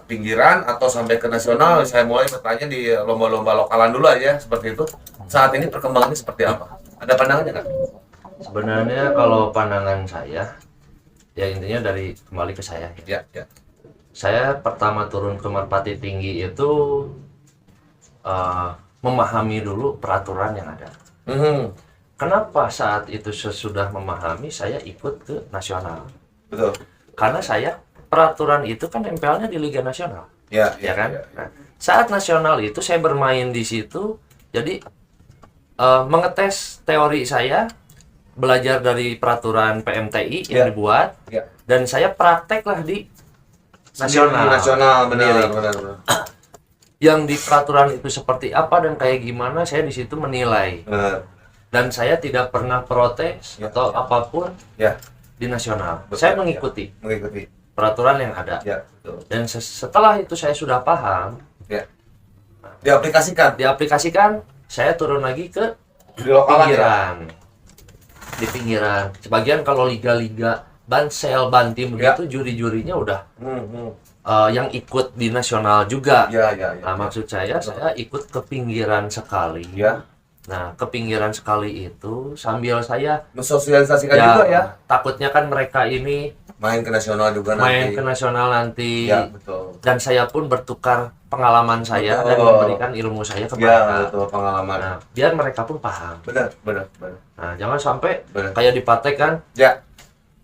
pinggiran atau sampai ke nasional. Saya mulai bertanya di lomba-lomba lokalan dulu aja seperti itu. Saat ini perkembangannya seperti apa? Ada pandangannya nggak? Sebenarnya kalau pandangan saya, ya intinya dari kembali ke saya. Ya, ya. Saya pertama turun ke merpati tinggi itu memahami dulu peraturan yang ada. kenapa saat itu sesudah memahami saya ikut ke nasional? Betul. Karena saya peraturan itu kan nempelnya di Liga Nasional, Ya, ya kan? Nah, saat nasional itu saya bermain di situ, jadi mengetes teori saya, belajar dari peraturan PMTI yang Ya. dibuat, Ya. dan saya prakteklah di nasional. Nasional, benar, Sendiri. benar, benar. Yang di peraturan itu seperti apa dan kayak gimana, saya di situ menilai. Benar. Dan saya tidak pernah protes Ya, atau ya. apapun Ya, di nasional. betul, Saya ya. mengikuti Mengikuti. peraturan yang ada. Ya, betul. Dan setelah itu saya sudah paham, Ya. Diaplikasikan diaplikasikan, saya turun lagi ke di lokalan ya. pinggiran. Di pinggiran. Sebagian kalau liga-liga Bansel, Bantim Ya. begitu juri-jurinya udah Hmm. yang ikut di nasional juga. Ya, ya, ya. Nah, maksud saya ikut ke pinggiran sekali. Ya. Nah, ke pinggiran sekali itu sambil saya Mensosialisasikan juga ya. takutnya kan mereka ini Main ke nasional juga main nanti. ke nasional nanti. Ya, betul. Dan saya pun bertukar pengalaman saya dan Betul. memberikan ilmu saya ke Ya, mereka. betul pengalaman. Nah, biar mereka pun paham. Benar, benar, benar. Nah, jangan sampai Benar. kayak di Patek kan Ya,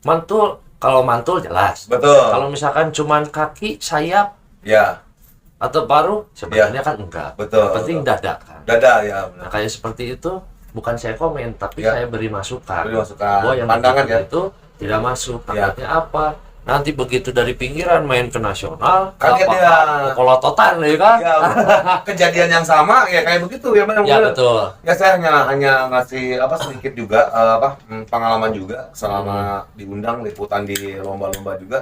mantul. Kalau mantul jelas. betul. Kalau misalkan cuman kaki, sayap Ya, atau paruh sebenarnya kan enggak. betul. Yang penting dada kan. Dada ya, benar. Nah, kayak seperti itu bukan saya komen tapi Ya. saya beri masukan. Beri masukan. Bahwa yang Pandangan begitu ya. itu tidak masuk. Ya. Takutnya apa? Nanti begitu dari pinggiran main ke nasional, Kaget apa-apa, dia. kolototan ya kan? Ya, kejadian yang sama ya kayak begitu ya benar. Ya, benar. betul. Ya saya hanya ngasih sedikit juga pengalaman juga selama diundang liputan di lomba-lomba juga.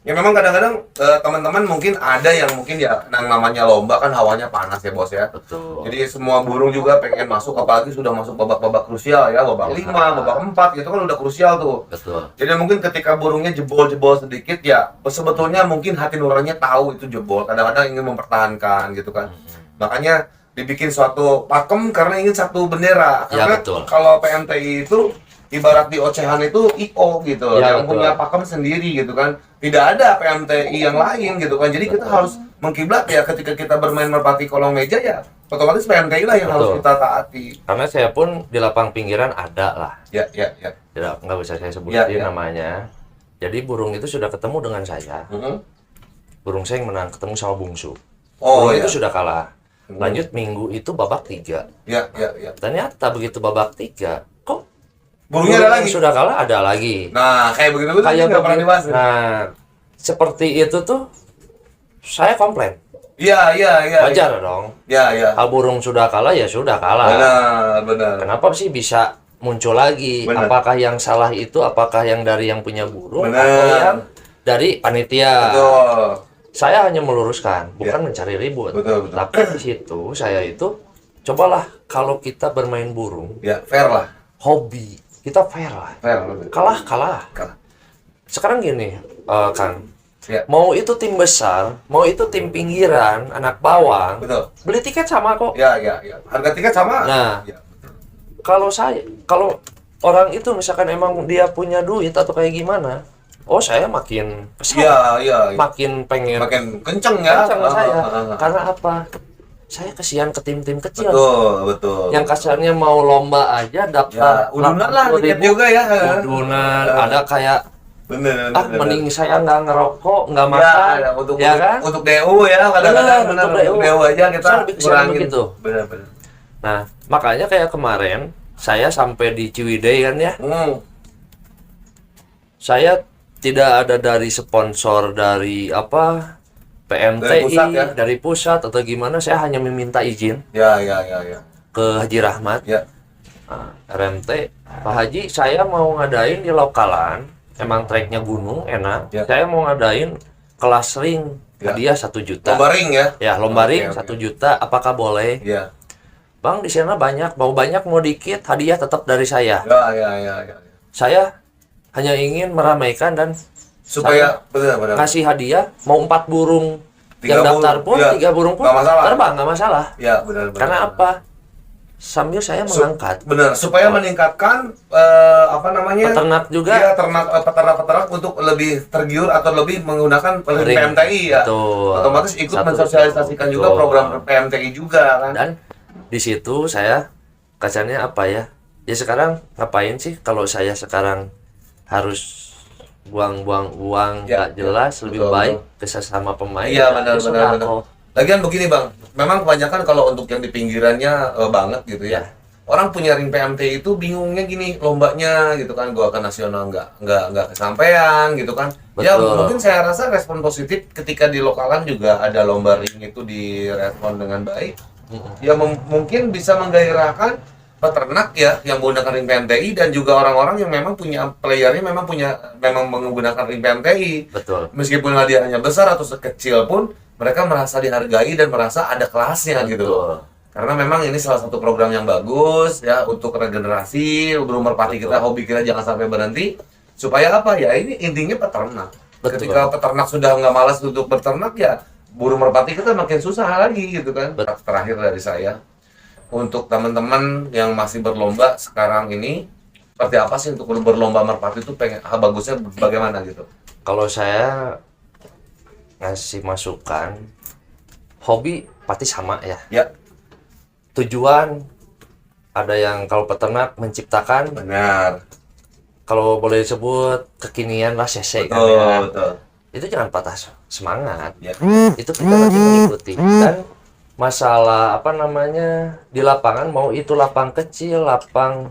Ya memang kadang-kadang teman-teman mungkin ada yang mungkin ya yang namanya lomba kan hawanya panas ya bos ya. Betul. Jadi semua burung juga pengen masuk apalagi sudah masuk babak-babak krusial ya, babak Ya. 5, babak 4 gitu kan udah krusial tuh. Betul. Jadi mungkin ketika burungnya jebol-jebol sedikit ya sebetulnya mungkin hati nuraninya tahu itu jebol, kadang-kadang ingin mempertahankan gitu kan. Makanya dibikin suatu pakem karena ingin satu bendera. Ya, Karena betul. kalau PMTI itu ibarat di ocehan itu IO gitu, Ya, yang betul. punya pakem sendiri gitu kan. Tidak ada PMTI yang lain gitu kan. Jadi kita harus mengkiblat ya ketika kita bermain merpati kolong meja ya otomatis PMTI lah yang harus Betul. kita taati. Karena saya pun di lapang pinggiran ada lah. Ya, ya, ya. Tidak, nggak bisa saya sebutin Ya, ya. namanya. Jadi burung itu sudah ketemu dengan saya. Mhm. Burung saya yang menang ketemu sama bungsu. Oh Burung ya. itu sudah kalah. Lanjut minggu itu babak 3. Ya, ya, ya. Ternyata begitu babak 3, kok Burungnya ada burung lagi. yang sudah kalah ada lagi. Nah, kayak begitu Kayak nggak pernah begitu. dibahas. Nah, seperti itu tuh saya komplain. Iya, iya, iya. Wajar dong. Ya, ya. Kalau burung sudah kalah ya sudah kalah. Benar, benar. Kenapa sih bisa muncul lagi? Benar. Apakah yang salah itu apakah yang dari yang punya burung Benar. atau yang dari panitia? Betul. Saya hanya meluruskan, bukan Ya. mencari ribut. Betul, betul. Tapi di situ saya itu cobalah kalau kita bermain burung, Ya, fair lah. hobi, kita fair lah. Fair. betul. Kalah, kalah. Kalah. Sekarang gini, Kang. Ya. Mau itu tim besar, mau itu tim pinggiran, anak bawang, Betul. beli tiket sama kok. Ya, ya, ya. Harga tiket sama. Nah. Ya, betul. Kalau orang itu misalkan emang dia punya duit atau kayak gimana, oh saya makin kesal, Iya, iya. iya. makin pengen Makin kenceng ya. kencang saya. Ah. Karena apa? Saya kesian ke tim-tim kecil. Betul, betul. Yang kasarnya mau lomba aja ya, daftar udunan lah 80.000, tiket juga ya. udunan, Ah. ada kayak Bener, mending saya nggak ngerokok, nggak ya, makan, ada untuk ya kan? untuk DU ya kadang-kadang Bener, benar untuk untuk DU. DU aja kita Saya lebih kesian kurangin. begitu. Benar, benar. Nah, makanya kayak kemarin saya sampai di Ciwidey kan ya, saya tidak ada dari sponsor dari apa PMTI, Dari pusat ya? dari pusat atau gimana, saya hanya meminta izin Ya, ya, ya, ya. ke Haji Rahmat, Ya. RMT, Pak Haji, saya mau ngadain di lokalan, emang treknya gunung enak, Ya. saya mau ngadain kelas ring, Ya. hadiah 1 juta. Lomba ring ya? Ya, lomba Oke, ring oke. 1 juta, apakah boleh? Ya. Bang, di sana banyak, mau banyak mau dikit, hadiah tetap dari saya. Ya, ya, ya, ya. Saya hanya ingin meramaikan dan Supaya benar-benar. kasih hadiah, mau 4 burung 3 yang daftar burung, pun, ya. 3 burung pun Nggak masalah. terbang, nggak masalah. Ya, benar-benar. Karena apa? Sambil saya mengangkat Benar, supaya meningkatkan apa namanya? peternak juga. Iya, peternak-peternak untuk lebih tergiur atau lebih menggunakan Ring. PMTI ya. Betul. Otomatis ikut Satu. mensosialisasikan juga Betul. program PMTI juga kan. Dan di situ saya kasarnya apa ya? Ya sekarang ngapain sih kalau saya sekarang harus buang-buang uang Ya, nggak jelas, lebih betul, baik betul. ke sesama pemain. Iya, ya, benar ya benar sudah, benar. kok. Lagian begini Bang, memang kebanyakan kalau untuk yang di pinggirannya banget gitu ya. Ya. Orang punya ring PMT itu bingungnya gini, lombanya gitu kan, gua ke nasional nggak kesampaian gitu kan. Ya Betul. mungkin saya rasa respon positif ketika di lokalan juga ada lomba ring itu direspon dengan baik. Ya mungkin bisa menggairahkan peternak ya yang menggunakan ring PMTI dan juga orang-orang yang memang punya playernya memang menggunakan ring PMTI. Betul. Meskipun hadiahnya besar atau sekecil pun mereka merasa dihargai dan merasa ada kelasnya gitu loh. Betul. Karena memang ini salah satu program yang bagus ya untuk regenerasi burung merpati kita, hobi kita jangan sampai berhenti. Supaya apa ya? Ini intinya peternak. Betul. Ketika peternak sudah nggak malas untuk beternak ya burung merpati kita makin susah lagi gitu kan. Terakhir dari saya, untuk teman-teman yang masih berlomba sekarang ini, seperti apa sih untuk berlomba merpati itu bagusnya bagaimana gitu? Kalau saya ngasih masukan, hobi pasti sama ya. Ya, Tujuan ada yang kalau peternak menciptakan, benar. kalau boleh disebut kekinian lah CC kan Betul, ya. betul. Itu jangan patah semangat. Ya. Itu kita nanti mengikuti. Dan masalah apa namanya di lapangan, mau itu lapang kecil, lapang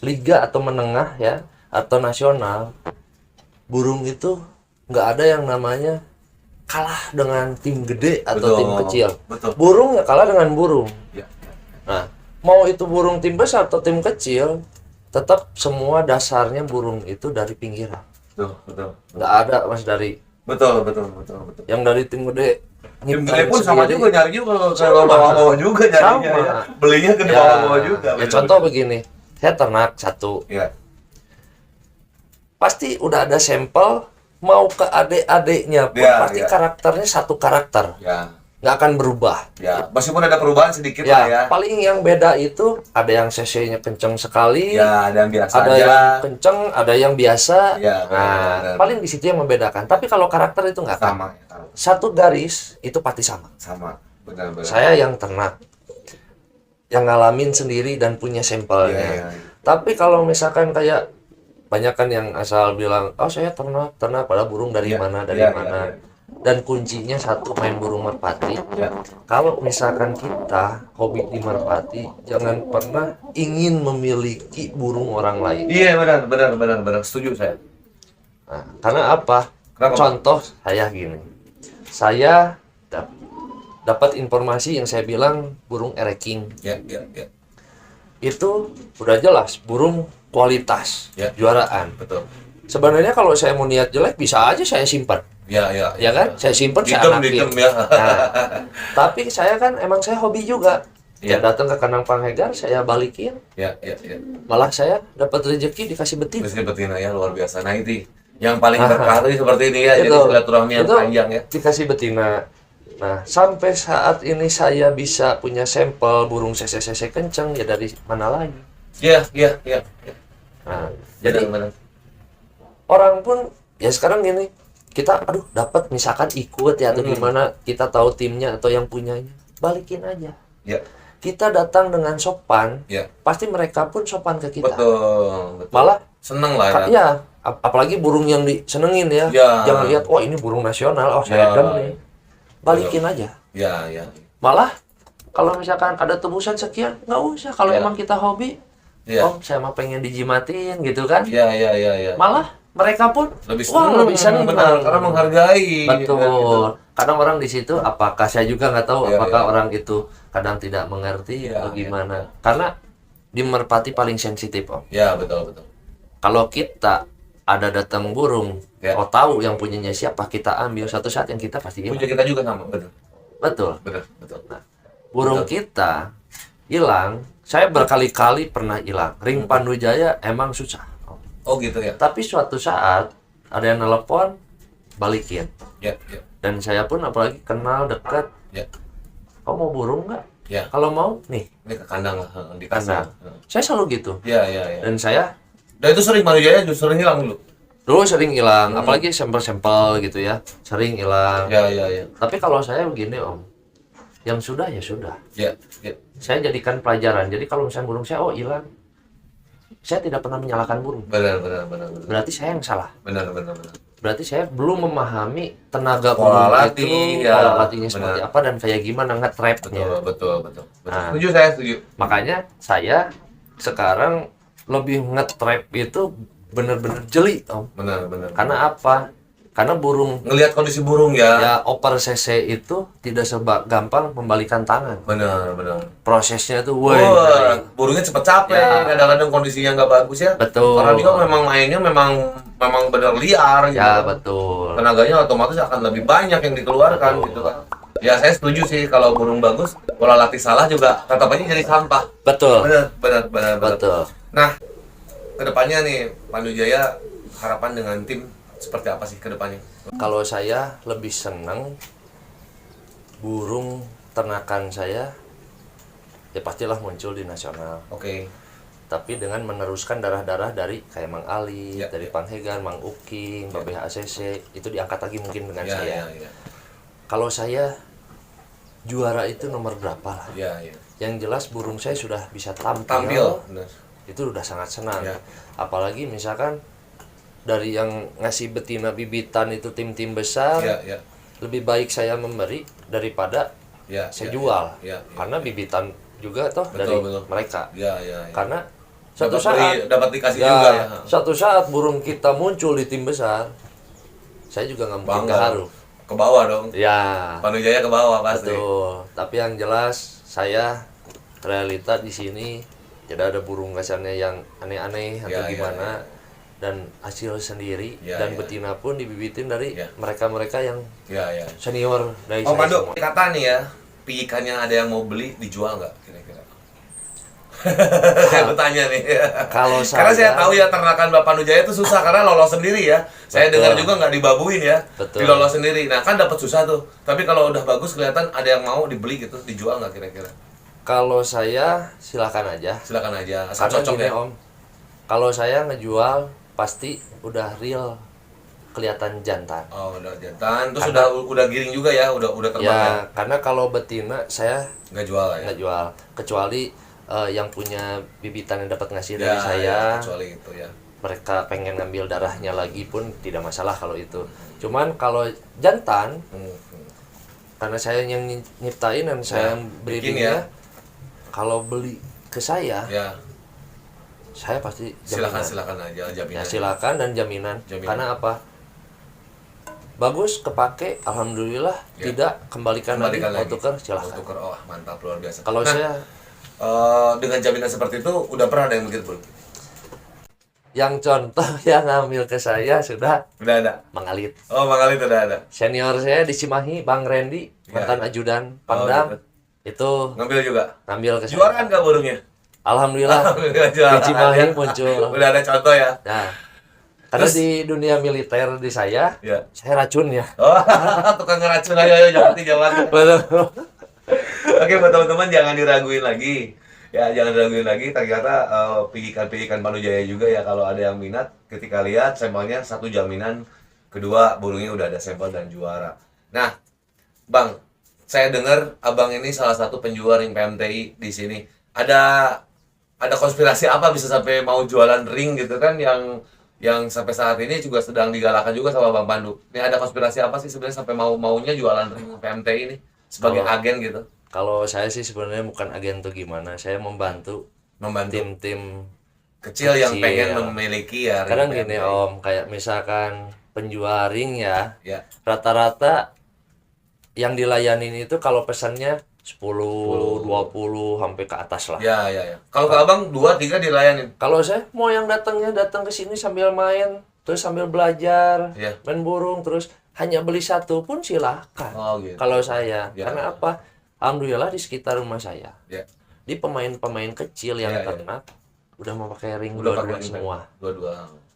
liga atau menengah ya, atau nasional, burung itu nggak ada yang namanya kalah dengan tim gede atau Betul, tim kecil. betul. Burung ya kalah dengan burung. Ya. Nah, mau itu burung tim besar atau tim kecil, tetap semua dasarnya burung itu dari pinggiran. Betul, betul. Nggak ada mas dari Betul, betul, betul, betul. yang dari tim gede. Tim nyiptain gede pun sama sendiri. juga nyari juga kalau Sama. bawah-bawah juga nyarinya Sama. ya. Belinya ke Ya, bawah-bawah juga. ya betul. contoh begini, saya ternak satu, Ya. pasti udah ada sampel, mau ke adik-adiknya pun Ya, pasti ya. karakternya satu karakter, Ya. nggak akan berubah. Ya, meskipun ada perubahan sedikit lah ya. Ya, paling yang beda itu ada yang cc-nya kenceng sekali, Ya, ada yang biasa ada aja. yang kenceng, ada yang biasa. Ya, Nah, benar. paling di situ yang membedakan. Tapi kalau karakter itu nggak akan. Sama, ya, sama. Satu garis itu pasti sama. Sama. Benar-benar. Saya yang ternak, yang ngalamin sendiri dan punya sampelnya. Iya, iya, iya. Tapi kalau misalkan kayak banyak kan yang asal bilang, oh saya ternak, pada burung dari Iya, mana, dari iya, mana. iya, iya. Dan kuncinya satu, main burung merpati. Ya. Kalau misalkan kita hobi di merpati, jangan pernah ingin memiliki burung orang lain. Iya, benar. Setuju saya. Nah, karena apa? Kenapa, Pak? Contoh saya gini, saya dapat informasi yang saya bilang burung ereking Ya. itu udah jelas burung kualitas, Ya. juaraan. Betul. Sebenarnya kalau saya mau niat jelek bisa aja saya simpan, Ya. ya kan? Saya simpan, saya anakin. Didem ya. Nah, tapi saya kan emang saya hobi juga. Ya. Ya datang ke kandang panghegar saya balikin, Ya. malah saya dapat rezeki dikasih betina. Mesti betina ya, luar biasa. Nah, itu yang paling Aha. berkah tadi seperti ini ya. Jadi Itu. silaturahmi yang Itu panjang ya. dikasih betina. Nah, sampai saat ini saya bisa punya sampel burung CC kenceng ya dari mana lagi. Iya. Nah, jadi Benar. orang pun ya sekarang gini, kita dapat misalkan ikut ya atau gimana, kita tahu timnya atau yang punyanya, balikin aja. Ya. Kita datang dengan sopan, Ya. pasti mereka pun sopan ke kita. Betul. Malah seneng lah ya. ya, apalagi burung yang disenengin ya. Ya. Jangan lihat, wah ini burung nasional, oh saya Ya. nih. Balikin aja. Ya. Malah kalau misalkan ada tebusan sekian, nggak usah. Kalau Ya. emang kita hobi, Ya. oh saya mah pengen dijimatin gitu kan. Ya. Malah mereka pun Lebih wah, seneng, lebih seneng. benar, karena menghargai. Betul. Ya, gitu. Kadang orang di situ, apakah saya juga nggak tahu, Ya, apakah ya. orang itu kadang tidak mengerti Ya, atau ya, gimana. ya. Karena di merpati paling sensitif, Om. Ya, betul. Kalau kita ada datang burung, Ya. oh tahu yang punyanya siapa, kita ambil, satu saat yang kita pasti hilang. Punya kita juga sama, betul. Betul. Nah, Burung kita hilang, saya berkali-kali pernah hilang. Ring Pandu Jaya emang susah. oh gitu ya. Tapi suatu saat ada yang nelpon, balikin. Ya. Dan saya pun apalagi kenal dekat, Ya. kau mau burung nggak? Ya. Kalau mau, nih, Ini ke kandang lah, di kandang. kandang. Saya selalu gitu. Ya. Dan saya Dan itu sering Manujaya justru hilang dulu. dulu sering hilang, apalagi sampel-sampel gitu ya, sering hilang. Ya. Tapi kalau saya begini Om, yang sudah ya sudah. Ya. Saya jadikan pelajaran. Jadi kalau misalnya burung saya, oh hilang, saya tidak pernah menyalahkan burung. Benar. Berarti saya yang salah. Benar. Berarti saya belum memahami tenaga Pola burung latih, itu, ya, pola latihnya seperti benar. apa dan kayak gimana nge-trapnya. Betul. Nah. Setuju saya, setuju. Makanya saya sekarang lebih nge-trap itu bener-bener jeli, Om. Benar. Karena apa? Karena burung Ngelihat kondisi burung ya. ya oper CC itu tidak gampang membalikan tangan. Benar. Prosesnya tuh, Burungnya cepet capek, Ya. kadang-kadang kondisinya nggak bagus ya. Betul. Karena dia memang mainnya memang benar liar gitu. Ya betul. Tenaganya otomatis akan lebih banyak yang dikeluarkan Betul. gitu kan. Ya saya setuju sih kalau burung bagus, pola latih salah juga tetap aja jadi sampah. Betul. Benar. Betul. Nah, kedepannya nih Pandu Jaya harapan dengan tim seperti apa sih kedepannya? Kalau saya lebih senang burung ternakan saya ya pastilah muncul di nasional. Oke. Tapi dengan meneruskan darah-darah dari kayak Mang Ali, Ya. dari Panghegan, Mang Uking, Babeh ACC, itu diangkat lagi mungkin dengan saya. Ya. Kalau saya juara itu nomor berapa lah. Ya. Yang jelas burung saya sudah bisa tampil. Benar. Itu udah sangat senang. Ya. Apalagi misalkan dari yang ngasih betina bibitan itu tim-tim besar, Ya. lebih baik saya memberi daripada Ya. saya jual. Ya. Karena bibitan juga toh Betul, dari betul. mereka. Ya. Karena suatu dapat saat dikasih juga ya. suatu saat burung kita muncul di tim besar, saya juga nggak mungkin Bangga. keharu. Ke bawah dong. Ya, Pandu Jaya ke bawah pasti. betul. Tapi yang jelas saya realita di sini tidak ada burung kasarnya yang aneh-aneh atau Ya, gimana. Dan hasil sendiri Ya, dan ya. betina pun dibibitin dari Ya. mereka-mereka yang Ya. senior dari Oh saya Pandu, semua. kata nih ya, piikannya ada yang mau beli dijual nggak kira-kira? Saya bertanya nih. Kalau Karena saya tahu ya ternakan Bapak Pandu Jaya itu susah karena lolos sendiri ya. Saya Betul. dengar juga nggak dibabuin ya, Betul. dilolos sendiri. Nah kan dapat susah tuh. Tapi kalau udah bagus kelihatan ada yang mau dibeli gitu, dijual nggak kira-kira? Kalau saya silakan aja. Silakan aja, asal Karena cocok gini ya. Om, kalau saya ngejual pasti udah real kelihatan jantan. Oh udah jantan, terus Karena- udah giring juga ya, udah terbang ya. Ya, karena kalau betina saya Nggak jual ya. nggak jual, kecuali yang punya bibitan yang dapat ngasih Ya, dari saya. ya, kecuali itu ya. Mereka pengen ngambil darahnya lagi pun tidak masalah kalau itu. Cuman kalau jantan, karena saya yang nyiptain dan saya yang bikin breedingnya, ya. kalau beli ke saya pasti jaminan. Silakan aja jaminan. Ya silakan dan jaminan. Karena apa? Bagus kepake, alhamdulillah. Ya. Tidak kembalikan lagi. Mau tuker Mau silakan. tuker, oh mantap luar biasa. Kalau Nah, saya dengan jaminan seperti itu udah pernah ada yang begitu belum? yang contoh yang ngambil ke saya sudah Udah ada. mengalit. Oh Bang Ali udah ada. Senior saya di Cimahi, Bang Randy, mantan ajudan Pangdam, gitu. itu Ngambil juga. ngambil ke saya. Juaraan nggak burungnya? Alhamdulillah Alhamdulillah di juaraan Cimahi ya. muncul. Udah ada contoh ya. Nah, karena Terus? di dunia militer di saya Ya. racun ya. Oh, tukang ngeracun ayo jawab. Betul. Oke, buat teman-teman jangan diraguin lagi. Ya, jangan diraguin lagi. Ternyata piikan-piikan Pandu Jaya juga ya kalau ada yang minat ketika lihat sampelnya satu jaminan, kedua burungnya udah ada sampel dan juara. Nah, Bang, saya dengar Abang ini salah satu penjual ring PMTI di sini. Ada konspirasi apa bisa sampai mau jualan ring gitu kan yang sampai saat ini juga sedang digalakan juga sama Bang Pandu. Ini ada konspirasi apa sih sebenarnya sampai maunya jualan ring PMTI ini sebagai agen gitu? Kalau saya sih sebenarnya bukan agen tuh gimana, saya membantu tim-tim kecil yang kecil. pengen memiliki ya ring Kadang gini PMTI. Om, kayak misalkan penjual ring ya, Ya. rata-rata yang dilayanin itu kalau pesannya 10, 20 sampai ke atas lah. Ya. Kalau ke Abang 2, 3 dilayanin. Kalau saya mau yang datangnya datang ke sini sambil main, terus sambil belajar, Iya. main burung, terus hanya beli satu pun silahkan. Oh, gitu. Kalau saya, Ya. karena apa? Alhamdulillah di sekitar rumah saya, Ya. di pemain-pemain kecil yang Ya. ternak udah memakai ring Udah dua-dua pakai semua. Dua-dua.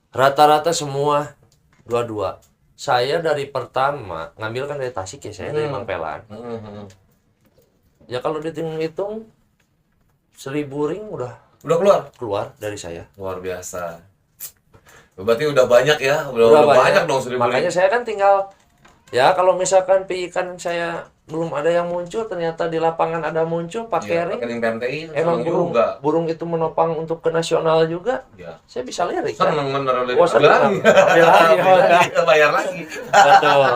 Rata-rata semua dua-dua. Saya dari pertama ngambil kan dari Tasik ya, saya dari Mangpelan. Ya kalau dihitung-hitung 1000 ring udah Udah keluar dari saya. luar biasa. Berarti udah banyak ya, udah banyak dong 1000 Makanya ring. saya kan tinggal ya kalau misalkan piikan saya belum ada yang muncul, ternyata di lapangan ada muncul Pak Iya, Keri. rekening PMTI Emang seneng juga. burung itu menopang untuk ke nasional juga. Ya. Saya bisa lirik kan? Seneng bener lirik. Oh, seneng. Ambil lagi. Bayar lagi. Betul.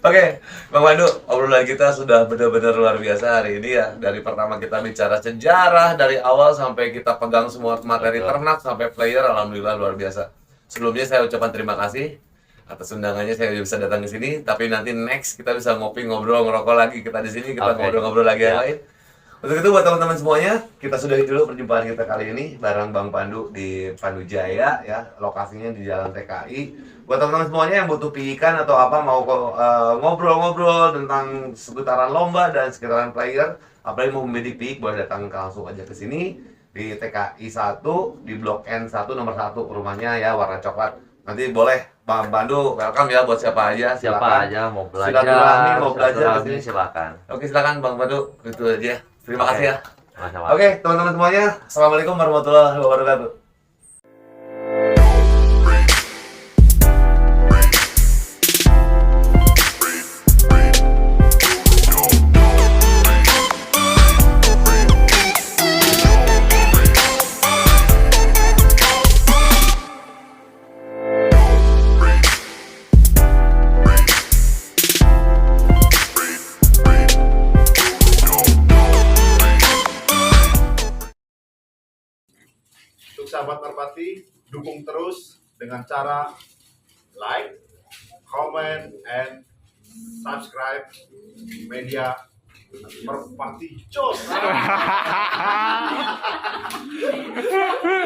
Oke, Bang Pandu, obrolan kita sudah benar-benar luar biasa hari ini ya. Dari pertama kita bicara sejarah, dari awal sampai kita pegang semua materi ternak sampai player, alhamdulillah luar biasa. Sebelumnya saya ucapkan terima kasih atas undangannya, saya bisa datang ke sini. Tapi nanti next kita bisa ngopi, ngobrol, ngerokok lagi. Kita di sini, kita ngobrol-ngobrol lagi yang lain. Untuk itu buat teman-teman semuanya, kita sudahi dulu perjumpaan kita kali ini bareng Bang Pandu di Pandu Jaya ya, lokasinya di Jalan TKI. Buat teman-teman semuanya yang butuh piikan atau apa mau ngobrol-ngobrol tentang seputaran lomba dan sekitaran player, apalagi mau membidik piik, boleh datang langsung aja ke sini di TKI 1 di Blok N1 nomor 1 rumahnya ya, warna coklat. Nanti boleh Bang Pandu welcome ya buat siapa aja, Siapa aja mau belajar, silaturahmi, mau belajar silaturahmi, kesini. silakan. Oke, silakan Bang Pandu, itu aja. Terima kasih ya. Sama-sama. Oke, teman-teman semuanya, assalamualaikum warahmatullahi wabarakatuh. Untuk sahabat merpati, dukung terus dengan cara like, comment, and subscribe media Merpati Jos.